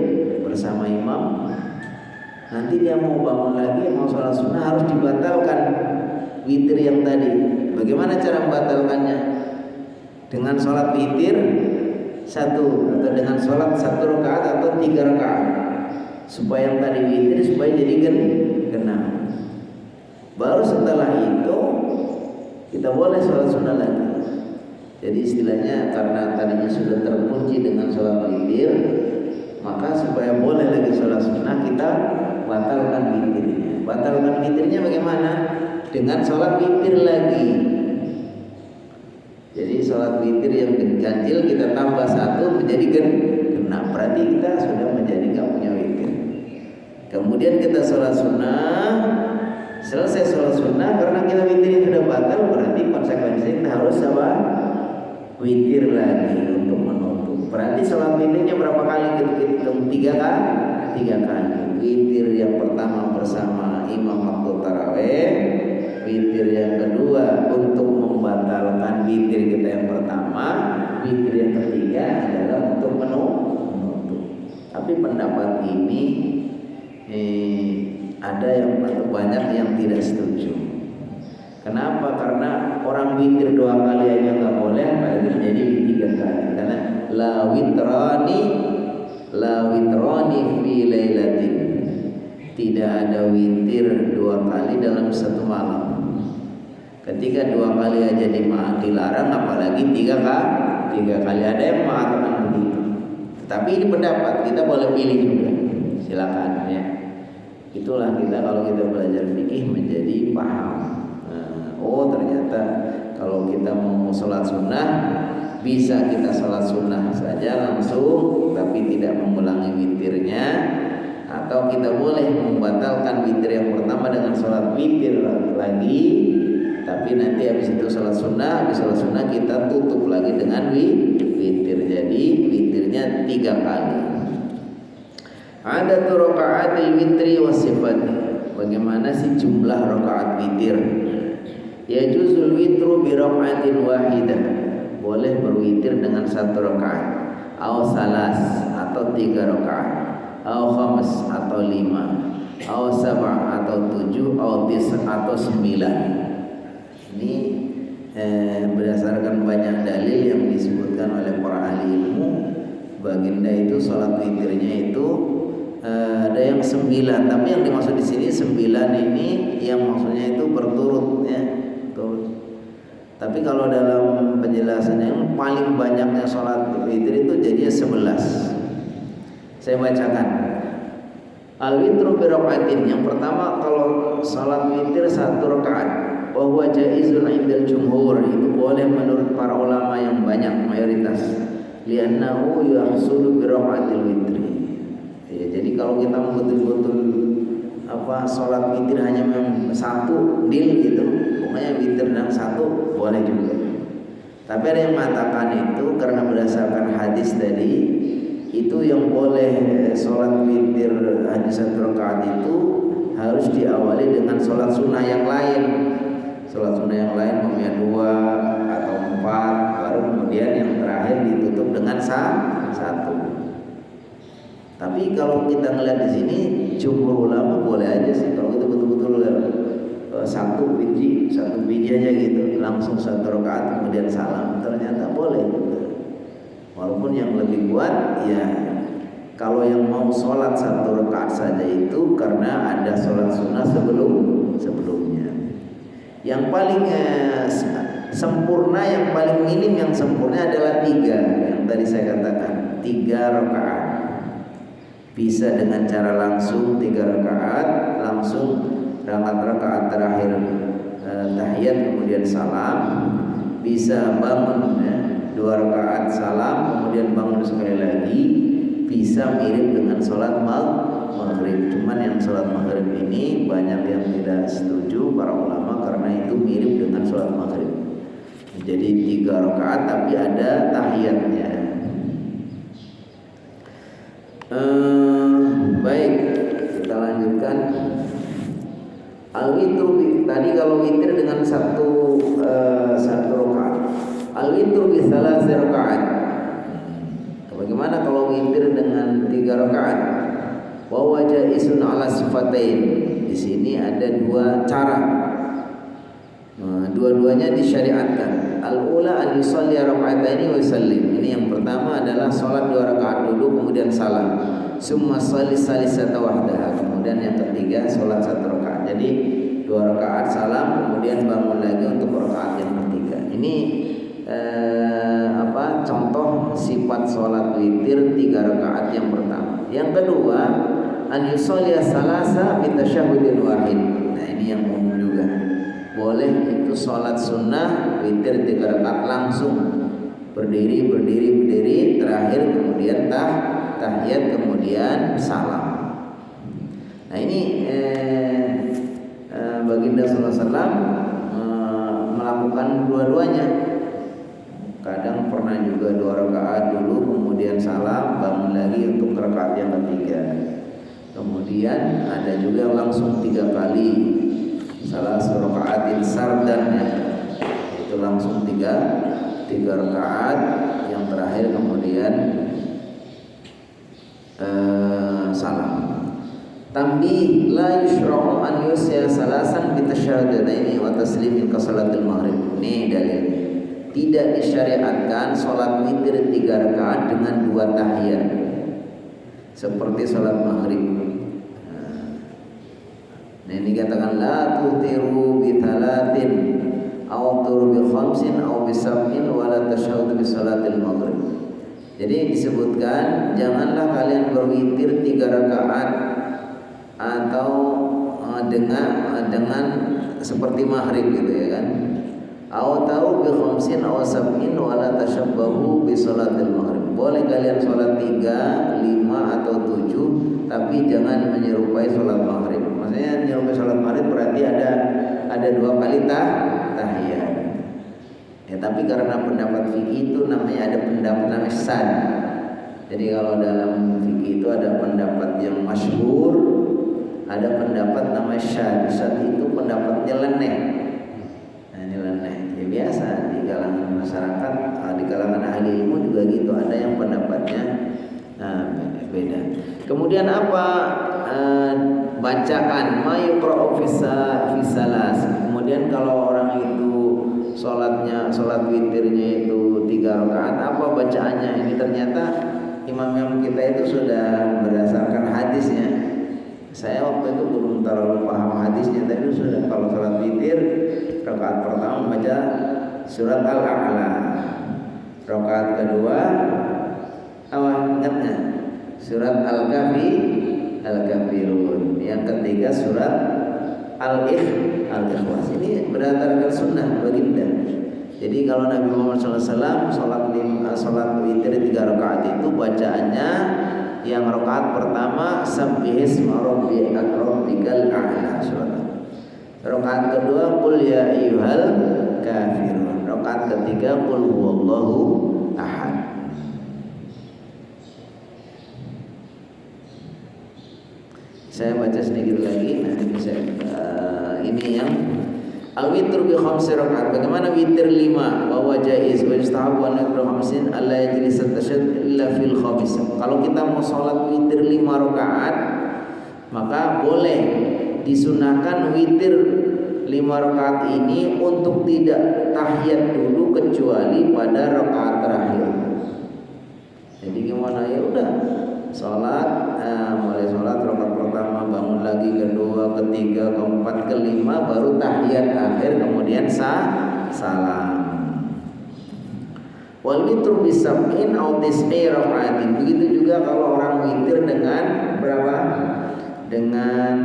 bersama imam. Nanti dia mau bangun lagi, mau sholat sunnah, harus dibatalkan witir yang tadi. Bagaimana cara membatalkannya? Dengan sholat witir 1, atau dengan sholat 1 rakaat atau 3 rakaat, supaya yang tadi witir supaya jadi genap. Baru setelah itu kita boleh sholat sunnah lagi. Jadi istilahnya karena tadinya sudah terkunci dengan sholat witir, maka supaya boleh lagi sholat sunnah kita batalkan witirnya. Batalkan witirnya bagaimana? Dengan sholat witir lagi. Jadi sholat witir yang ganjil kita tambah 1 menjadi genap. Berarti kita sudah menjadi nggak punya witir. Kemudian kita sholat sunnah. Selesai sholat sunnah, karena kita witir sudah batal, berarti konsekuensinya kita harus witir lagi untuk menutup. Berarti sholat witirnya berapa kali? Kita hitung 3 kali. Witir yang pertama bersama imam waktu taraweh, witir yang kedua untuk membatalkan witir kita yang pertama, witir yang ketiga adalah untuk menutup. Tapi pendapat ini ada yang atau banyak yang tidak setuju. Kenapa? Karena orang witir 2 kali aja nggak boleh, apalagi menjadi 3 kali. Karena la witrani fi lailatin. Tidak ada witir 2 kali dalam satu malam. Ketika 2 kali aja dilarang, apalagi 3 kali. Ada yang mengatakan begitu. Tapi ini pendapat, kita boleh pilih juga. Silakan ya. Itulah kita kalau kita belajar fikih menjadi paham. Ternyata kalau kita mau sholat sunnah, bisa kita sholat sunnah saja langsung, tapi tidak mengulangi witirnya. Atau kita boleh membatalkan witir yang pertama dengan sholat witir lagi, tapi nanti habis itu sholat sunnah, habis sholat sunnah kita tutup lagi dengan witir. Jadi witirnya 3 kali. Ada rakaatil witri wa sifatnya. Bagaimana sih jumlah rakaat witir? Ya juzul witru bi rakaatin wahidah. Boleh berwitir dengan 1 rakaat. Au salas atau 3 rakaat. Au khams atau 5. Au sab' atau 7. Au tis atau 9. Ini berdasarkan banyak dalil yang disebutkan oleh para ahli ilmu. Baginda itu sholat witirnya itu ada yang 9, tapi yang dimaksud di sini 9 ini yang maksudnya itu berturut ya, turut. Tapi kalau dalam penjelasannya yang paling banyaknya sholat witir itu jadinya 11. Saya bacakan. Al-witru bi rakaatin. Yang pertama kalau sholat witir 1 rakaat, wa huwa jaizun 'indal jumhur. Itu boleh menurut para ulama yang banyak, mayoritas. Li'annahu yahsulu bi rakaatil witri. Ya, jadi kalau kita betul-betul sholat witir hanya memang 1 deal gitu, pokoknya witir dan 1 boleh juga. Tapi ada yang mengatakan itu karena berdasarkan hadis tadi, itu yang boleh sholat witir hanya 1 rakaat itu harus diawali dengan sholat sunnah yang lain. Sholat sunnah yang lain maunya 2 atau 4, baru kemudian yang terakhir ditutup dengan 1. Tapi kalau kita ngeliat di sini, jumhur ulama boleh aja sih kalau itu betul-betul 1 biji aja gitu, langsung 1 rakaat kemudian salam, ternyata boleh. Walaupun yang lebih kuat ya kalau yang mau sholat 1 rakaat saja itu karena ada sholat sunnah sebelumnya. Yang paling sempurna, yang paling minim yang sempurna adalah 3 yang tadi saya katakan, 3 rakaat. Bisa dengan cara langsung 3 rakaat, langsung rakaat terakhir tahiyat kemudian salam, bisa bangun ya, 2 rakaat salam kemudian bangun sekali lagi, bisa mirip dengan sholat maghrib. Cuman yang sholat maghrib ini banyak yang tidak setuju para ulama karena itu mirip dengan sholat maghrib. Jadi 3 rakaat tapi ada tahiyatnya. Baik, kita lanjutkan. Al-witru tadi kalau witir dengan satu rakaat. Al-witru bi thalathi rakaat. Bagaimana kalau witir dengan 3 rakaat? Wa wajaisun ala sifatain. Di sini ada 2 cara. Dua-duanya disyariatkan. Al-ula an yusalli raka'ataini wa yusallim. Ini yang pertama adalah salat 2 rakaat dulu kemudian salam. Summa shalli salisata wahdaha. Kemudian yang ketiga salat 1 rakaat. Jadi 2 rakaat salam kemudian bangun lagi untuk rakaat yang ketiga. Ini contoh sifat salat witir 3 rakaat yang pertama. Yang kedua an yusalli salasa bi tasyahhudin wahid. Nah, ini yang umum juga. Boleh itu sholat sunnah witir 3 rakaat langsung berdiri terakhir kemudian tahiyat kemudian salam. Nah ini baginda sallallahu alaihi wasallam melakukan dua-duanya. Kadang pernah juga 2 rakaat dulu kemudian salam bangun lagi untuk rakaat yang ketiga. Kemudian ada juga langsung 3 kali. Salah rakaatin sardan ya, itu langsung 3 rakaat yang terakhir kemudian salam. Tambi la yushra'u an yusya salasan bi tasyahhudataini wa taslimin ka salatil maghrib. Ini dalil. Tidak disyariatkan salat witir 3 rakaat dengan 2 tahiyat seperti salat maghrib. Nah, ini katakan la tutiru bi thalatin aw turu bi khamsin aw bi sab'in wa la tasyahhadu bi salatil maghrib. Jadi disebutkan janganlah kalian berwitir 3 rakaat atau dengan seperti maghrib gitu ya kan. Aw taru bi khamsin aw sab'in wa la tashabbahu bi salatil maghrib. Boleh kalian salat 3, 5 atau 7 tapi jangan menyerupai salat maghrib. Maksudnya menyerupai salat maghrib berarti ada 2 kali tahiyat. Ya, tapi karena pendapat fikih itu namanya ada pendapat namanya syad. Jadi kalau dalam fikih itu ada pendapat yang masyhur, ada pendapat namanya syad. Syad itu pendapatnya leneh. Nah, ini leneh. Ya biasa di kalangan masyarakat, di kalangan ahli ilmu juga gitu. Ada yang pendapatnya beda. Kemudian apa bacaan mayuqra'u fisalas. Kemudian kalau orang itu sholat witirnya itu 3 rakaat, apa bacaannya? Ini ternyata imam kita itu sudah berdasarkan hadisnya. Saya waktu itu belum terlalu paham hadisnya, tapi sudah kalau sholat witir rakaat pertama baca surat Al-A'la, rakaat kedua ingatnya surat Al-Kafirun, yang ketiga surat Al-Ikhlas. Ini berdasarkan sunnah baginda. Jadi kalau Nabi Muhammad SAW sholat witir 3 rakaat itu bacaannya yang rakaat pertama sabbihisma rabbikal a'la surat. Rakaat kedua qul ya ayyuhal kafirun. Rakaat ketiga qul huwallahu ahad. Saya baca sedikit lagi. Nah, ini yang al-witr bi khamsi rakaat. Bagaimana witir 5? Bahwa jaiz wa yustahabu an yakra khamsin alla yajlis at-tashahhud illa fil khamis. Kalau kita mau sholat witir 5 rakaat, maka boleh disunahkan witir 5 rakaat ini untuk tidak tahiyat dulu kecuali pada rakaat terakhir. Jadi gimana, ya udah mulai sholat rakaat pertama, bangun lagi kedua, ketiga, keempat, kelima, baru tahiyat akhir, kemudian salam. Wal witru bisab'in aw tis'i raka'atin. Begitu juga kalau orang witir dengan berapa? Dengan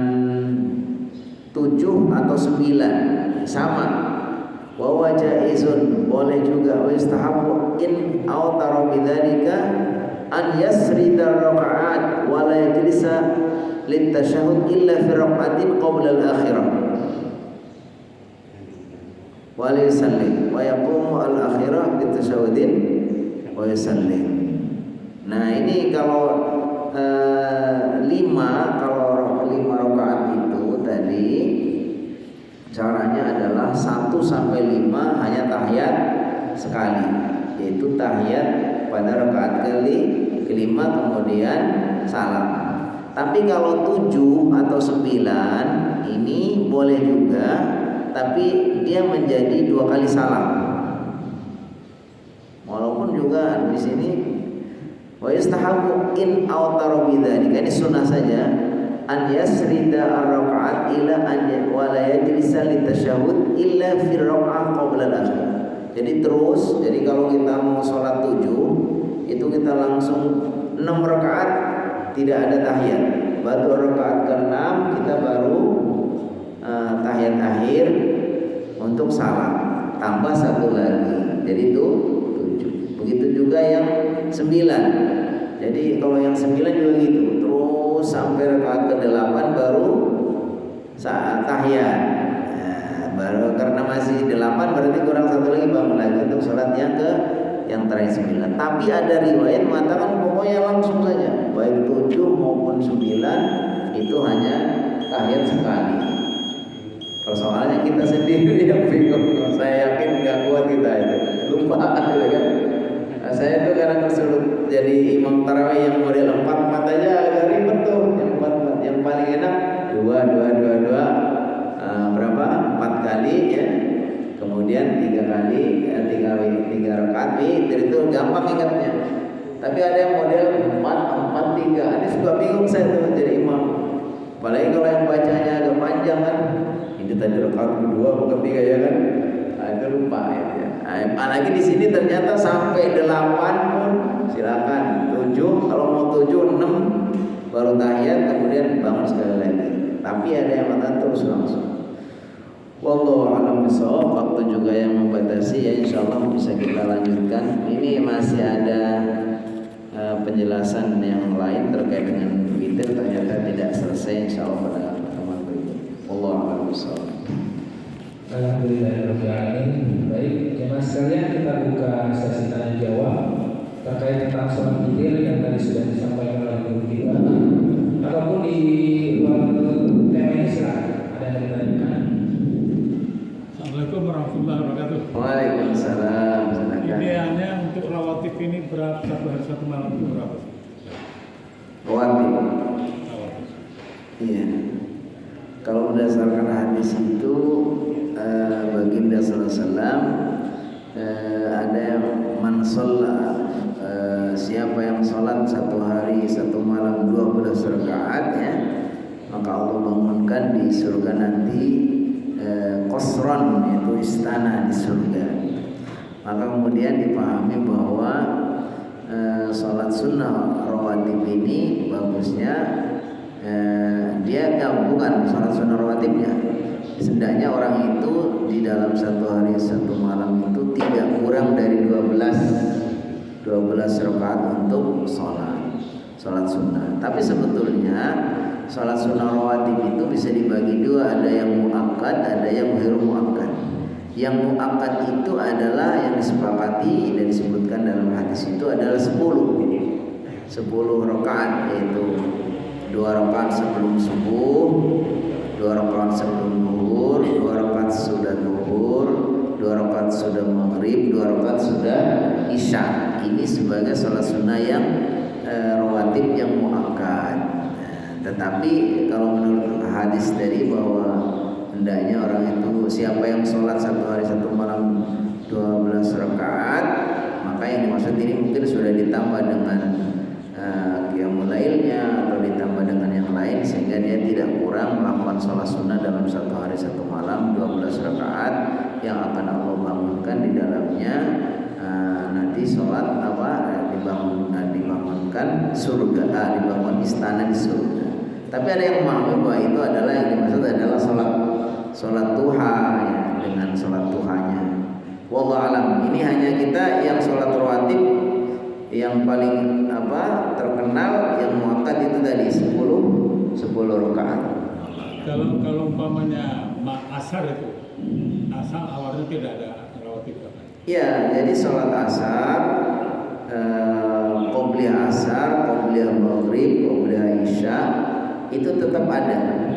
7 atau 9, sama. Wa wajaizun, boleh juga, wa istahabu in autara bidzalika an yasrida rakaat wa la yajlisa litasyahhud illa fi rakaatin qabla al-akhirah wa la yusallim wa yaqumu al-akhirah litasyahhudin wa yusallim. Nah, ini kalau 5 rakaat itu tadi caranya adalah 1 sampai 5 hanya tahiyat sekali, yaitu tahiyat pada rakaat kelima kemudian salam. Tapi kalau 7 atau 9 ini boleh juga, tapi dia menjadi 2 kali salam. Walaupun juga di sini wa yastahabu in autara bidzalika, ini sunnah saja, an yasrida ar-rakaat ila an wa la yajlisa litasyahhud illa fi raka'ah qabla al-akhir. Jadi terus, jadi kalau kita mau sholat 7 itu kita langsung 6 rakaat tidak ada tahiyat. Baru rakaat ke-6 kita baru tahiyat akhir untuk salam, tambah 1 lagi. Jadi itu 7. Begitu juga yang 9. Jadi kalau yang 9 juga gitu, terus sampai rakaat ke-8 baru saat tahiyat. Baru karena masih 8 berarti kurang 1 lagi, bangun lagi untuk sholatnya ke yang terakhir 9. Tapi ada riwayat mengatakan pokoknya langsung saja, baik 7 maupun 9 itu hanya tahiyat sekali. Persoalannya kita sendiri yang bingung. Saya yakin nggak kuat kita itu, lupa gitu kan. Nah, saya tuh kadang kesulut jadi imam tarawih yang model 4 aja agak ribet tuh. Yang 4 yang paling enak 2 berapa? 4 kali ya. Kemudian 3 kali 3 rakaat itu gampang ingatnya. Tapi ada yang model 4 3. Ini suka bingung saya tuh jadi imam. Apalagi kalau yang bacanya agak panjang kan. Ini tadi rakaat kedua bukan 3 ya kan? Itu lupa ya. Apalagi di sini ternyata sampai 8 pun silakan. 7 kalau mau 7 6 baru tahiyat kemudian bangun sekali lagi. Tapi ada yang mengatakan terus langsung. Wallahu a'lam bishawab. Waktu juga yang membatasi ya, insyaallah bisa kita lanjutkan. Ini masih ada penjelasan yang lain terkait dengan witir, ternyata tidak selesai, insyaallah pada pertemuan berikut. Wallahu a'lam bishawab. Alhamdulillahirobbilalamin. Baik, jemaah sekalian, kita buka sesi tanya jawab terkait tentang sholat witir yang tadi sudah disampaikan oleh guru kita, ataupun di luar tema ini silakan ada yang ditanyakan. Assalamualaikum warahmatullahi wabarakatuh. Waalaikumsalam. Idealnya untuk rawatib ini berapa, 1 hari 1 malam itu berapa sih? Rawatib. Rawatib. Iya. Kalau berdasarkan hadis itu baginda sallallahu alaihi wasallam ada yang man shalla, siapa yang sholat 1 hari 1 malam 12 rakaat ya, maka Allah bangunkan di surga nanti qasran, yaitu istana di surga. Maka kemudian dipahami bahwa sholat sunnah rawatib ini bagusnya dia bukan sholat sunnah rawatibnya. Hendaknya orang itu di dalam 1 hari 1 malam itu tidak kurang dari 12 rakaat untuk sholat sunnah. Tapi sebetulnya sholat sunnah rawatib itu bisa dibagi 2, ada yang muakkad, ada yang ghairu muakkad. Yang muakkad itu adalah yang disepakati dan disebutkan dalam hadis itu adalah 10 rakaat, yaitu 2 rakaat sebelum subuh, 2 rakaat sebelum zuhur, 2 rakaat sudah zuhur, 2 rakaat sudah maghrib, 2 rakaat sudah isya. Ini sebagai sholat sunnah yang rawatib yang muakkad. Tetapi kalau menurut hadis tadi bahwa hendaknya orang itu siapa yang sholat 1 hari 1 malam 12 rakaat, maka yang dimaksud ini mungkin sudah ditambah dengan qiyamul lailnya atau ditambah dengan yang lain, sehingga dia tidak kurang melakukan sholat sunnah dalam 1 hari 1 malam 12 rakaat yang akan Allah bangunkan di dalamnya nanti sholat dibangunkan surga, dibangun istana di surga. Tapi ada yang memahami bahwa itu adalah yang dimaksud adalah sholat duha ya. dengan sholat duhanya. Wallahu alam. Ini hanya kita yang sholat rawatib yang paling terkenal yang muakkad itu tadi 10 rakaat. Kalau umpamanya asar itu, asar awalnya tidak ada rawatib. Ya, jadi sholat asar, qobliyah asar, qobliyah maghrib, qobliyah isya itu tetap ada.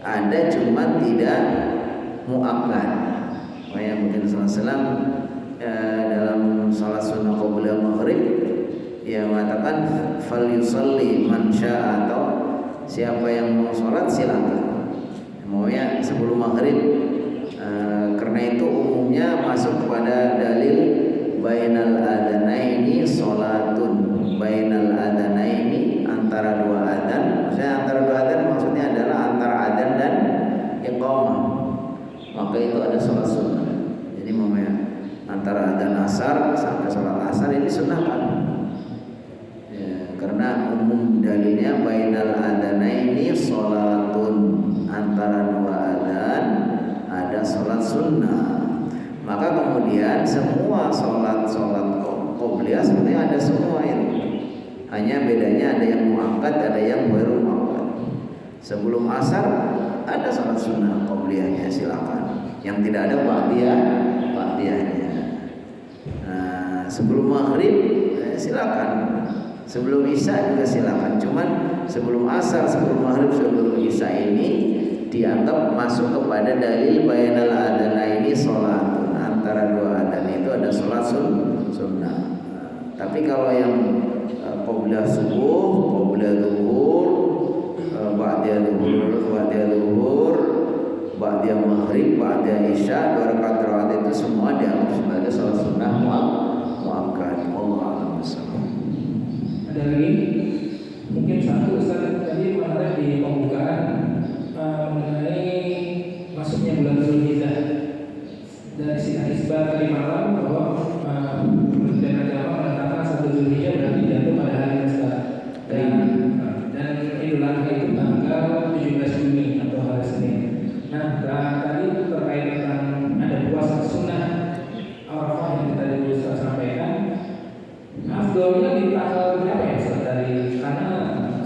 Ada cuma tidak muakkad. Makanya mungkin SAW dalam sholat sunnah qobliyah maghrib ya mengatakan fal yusalli man syaa, atau siapa yang mau sholat silakan. Maunya sebelum maghrib. Karena itu umumnya masuk kepada dalil bainal adanaini sholatun. Bainal adanaini antara dua adzan. Maksudnya antara dua adzan maksudnya adalah antara adzan dan iqamah. Maka itu ada sholat sunnah. Jadi namanya antara adzan asar sampai sholat asar ini sunnah kan? Ya, karena umum dalilnya bainal adanaini sholatun, antara dua adzan ada sholat sunnah. Maka kemudian semua sholat qobliyah sebenarnya ada semua itu. Hanya bedanya ada yang muakkad, ada yang baru muakkad. Sebelum asar ada sholat sunnah qobliyahnya silakan. Yang tidak ada ba'diyahnya. Nah, sebelum maghrib silakan. Sebelum isya juga silakan. Cuman sebelum asar, sebelum maghrib, sebelum isya ini dianggap masuk kepada dalil bainal adanaini sholatun, antara dua adzan itu ada sholat sunnah. Tapi kalau yang qobliyah subuh, qobliyah zuhur, ba'diyah zuhur, ba'diyah maghrib, ba'diyah isya, 2 rakaat rawatib itu semua dianggap sebagai sholat sunnah muakkad. Wallahu a'lam bishawab. Ada lagi? Mungkin satu Ustaz tadi menarik di pembukaan mengenai masuknya bulan Dzulhijjah. Dari sidang isbat tadi malam bahwa Kementerian Agama menetapkan 1 Dzulhijjah berarti jatuh pada hari yang sekarang. Dan Idul Adha itu tanggal 17 Juni atau hari Senin. Nah, tadi terkait tentang ada puasa sunnah Arafah yang tadi Ustaz sampaikan. Afdolnya di tanggal berapa ya Ustaz tadi? Karena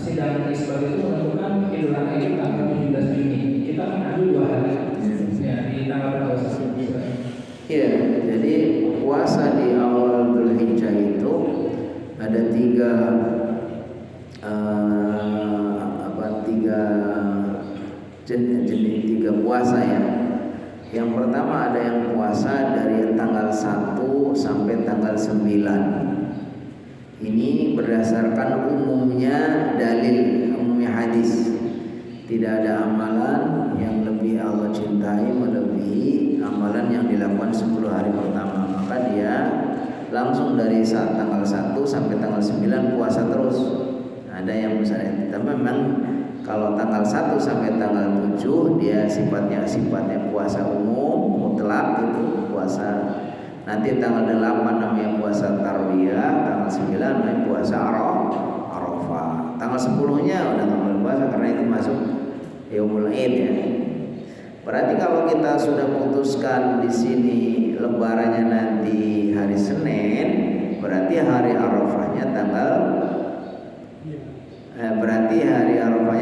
sidang isbat itu menentukan Idul Adha itu tanggal 17 Juni. Kita kan ada 2 hari. Ya, di tanggal berapa Ustaz? Ya, jadi puasa di awal Dzulhijjah itu ada tiga puasa ya. Yang pertama ada yang puasa dari tanggal 1 sampai tanggal 9. Ini berdasarkan umumnya hadis. Tidak ada amalan yang lebih Allah cintai melebihi amalan yang dilakukan 10 hari pertama. Maka dia langsung dari saat tanggal 1 sampai tanggal 9 puasa terus. Ada yang misalnya, tapi memang kalau tanggal 1 sampai tanggal 7 dia sifatnya puasa umum mutlak itu puasa. Nanti tanggal 8 namanya puasa tarwiyah, tanggal 9 namanya puasa Arafah. Tanggal 10-nya udah nggak boleh puasa karena itu masuk Yaumul Id ya. Berarti kalau kita sudah putuskan di sini lebarannya nanti hari Senin, berarti hari Arafahnya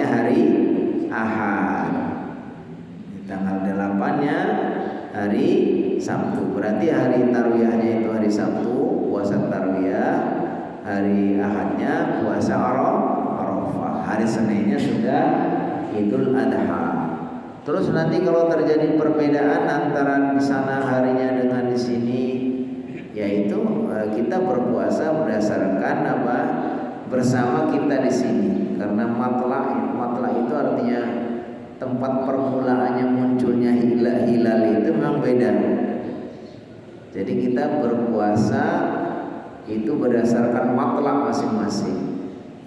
hari Ahad. Tanggal 8-nya hari Sabtu. Berarti hari tarwiyahnya itu hari Sabtu, puasa tarwiyah. Hari Ahadnya puasa Arafah. Hari Seninnya sudah Idul Adha. Terus nanti kalau terjadi perbedaan antara di sana harinya dengan di sini, yaitu kita berpuasa berdasarkan bersama kita di sini. Karena matla itu artinya tempat permulaannya munculnya hilal itu memang beda. Jadi kita berpuasa itu berdasarkan matla masing-masing.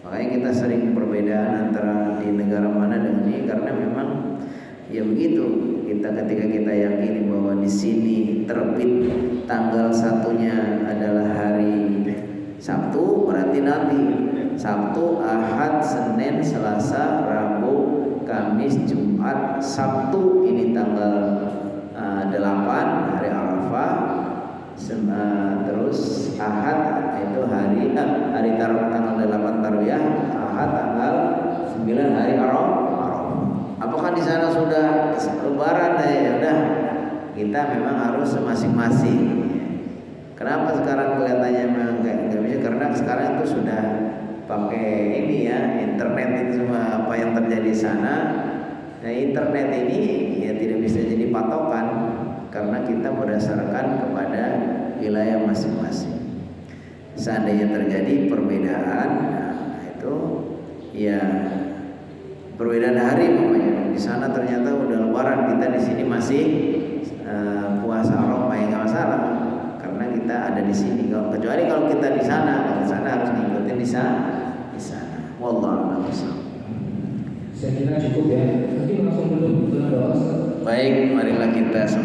Makanya kita sering perbedaan antara di negara mana dengan ini karena memang ya begitu. Ketika kita yakini bahwa di sini terbit tanggal 1-nya adalah hari Sabtu, berarti nanti Sabtu, Ahad, Senin, Selasa, Rabu, Kamis, Jumat, Sabtu ini tanggal 8 Arafah, terus Ahad itu hari taruh tanggal 8 Tarwiyah, Ahad tanggal 9 hari Arafah. Apakah di sana sudah lebaran? Ya udah, kita memang harus masing-masing. Kenapa sekarang kelihatannya memang nggak bisa? Karena sekarang itu sudah pakai ini ya, internet itu semua apa yang terjadi di sana. Nah, internet ini ya tidak bisa jadi patokan karena kita berdasarkan kepada wilayah masing-masing. Seandainya terjadi perbedaan, nah itu ya perbedaan hari pokoknya. Di sana ternyata udah lebaran, kita di sini masih puasa Arafah, ya nggak masalah. Karena kita ada di sini. Kecuali kalau kita di sana, kalau di sana harus ngikutin di sana. Wallahu a'lam. Saya kira cukup ya. Mungkin langsung dulu dengan doa. Baik, marilah kita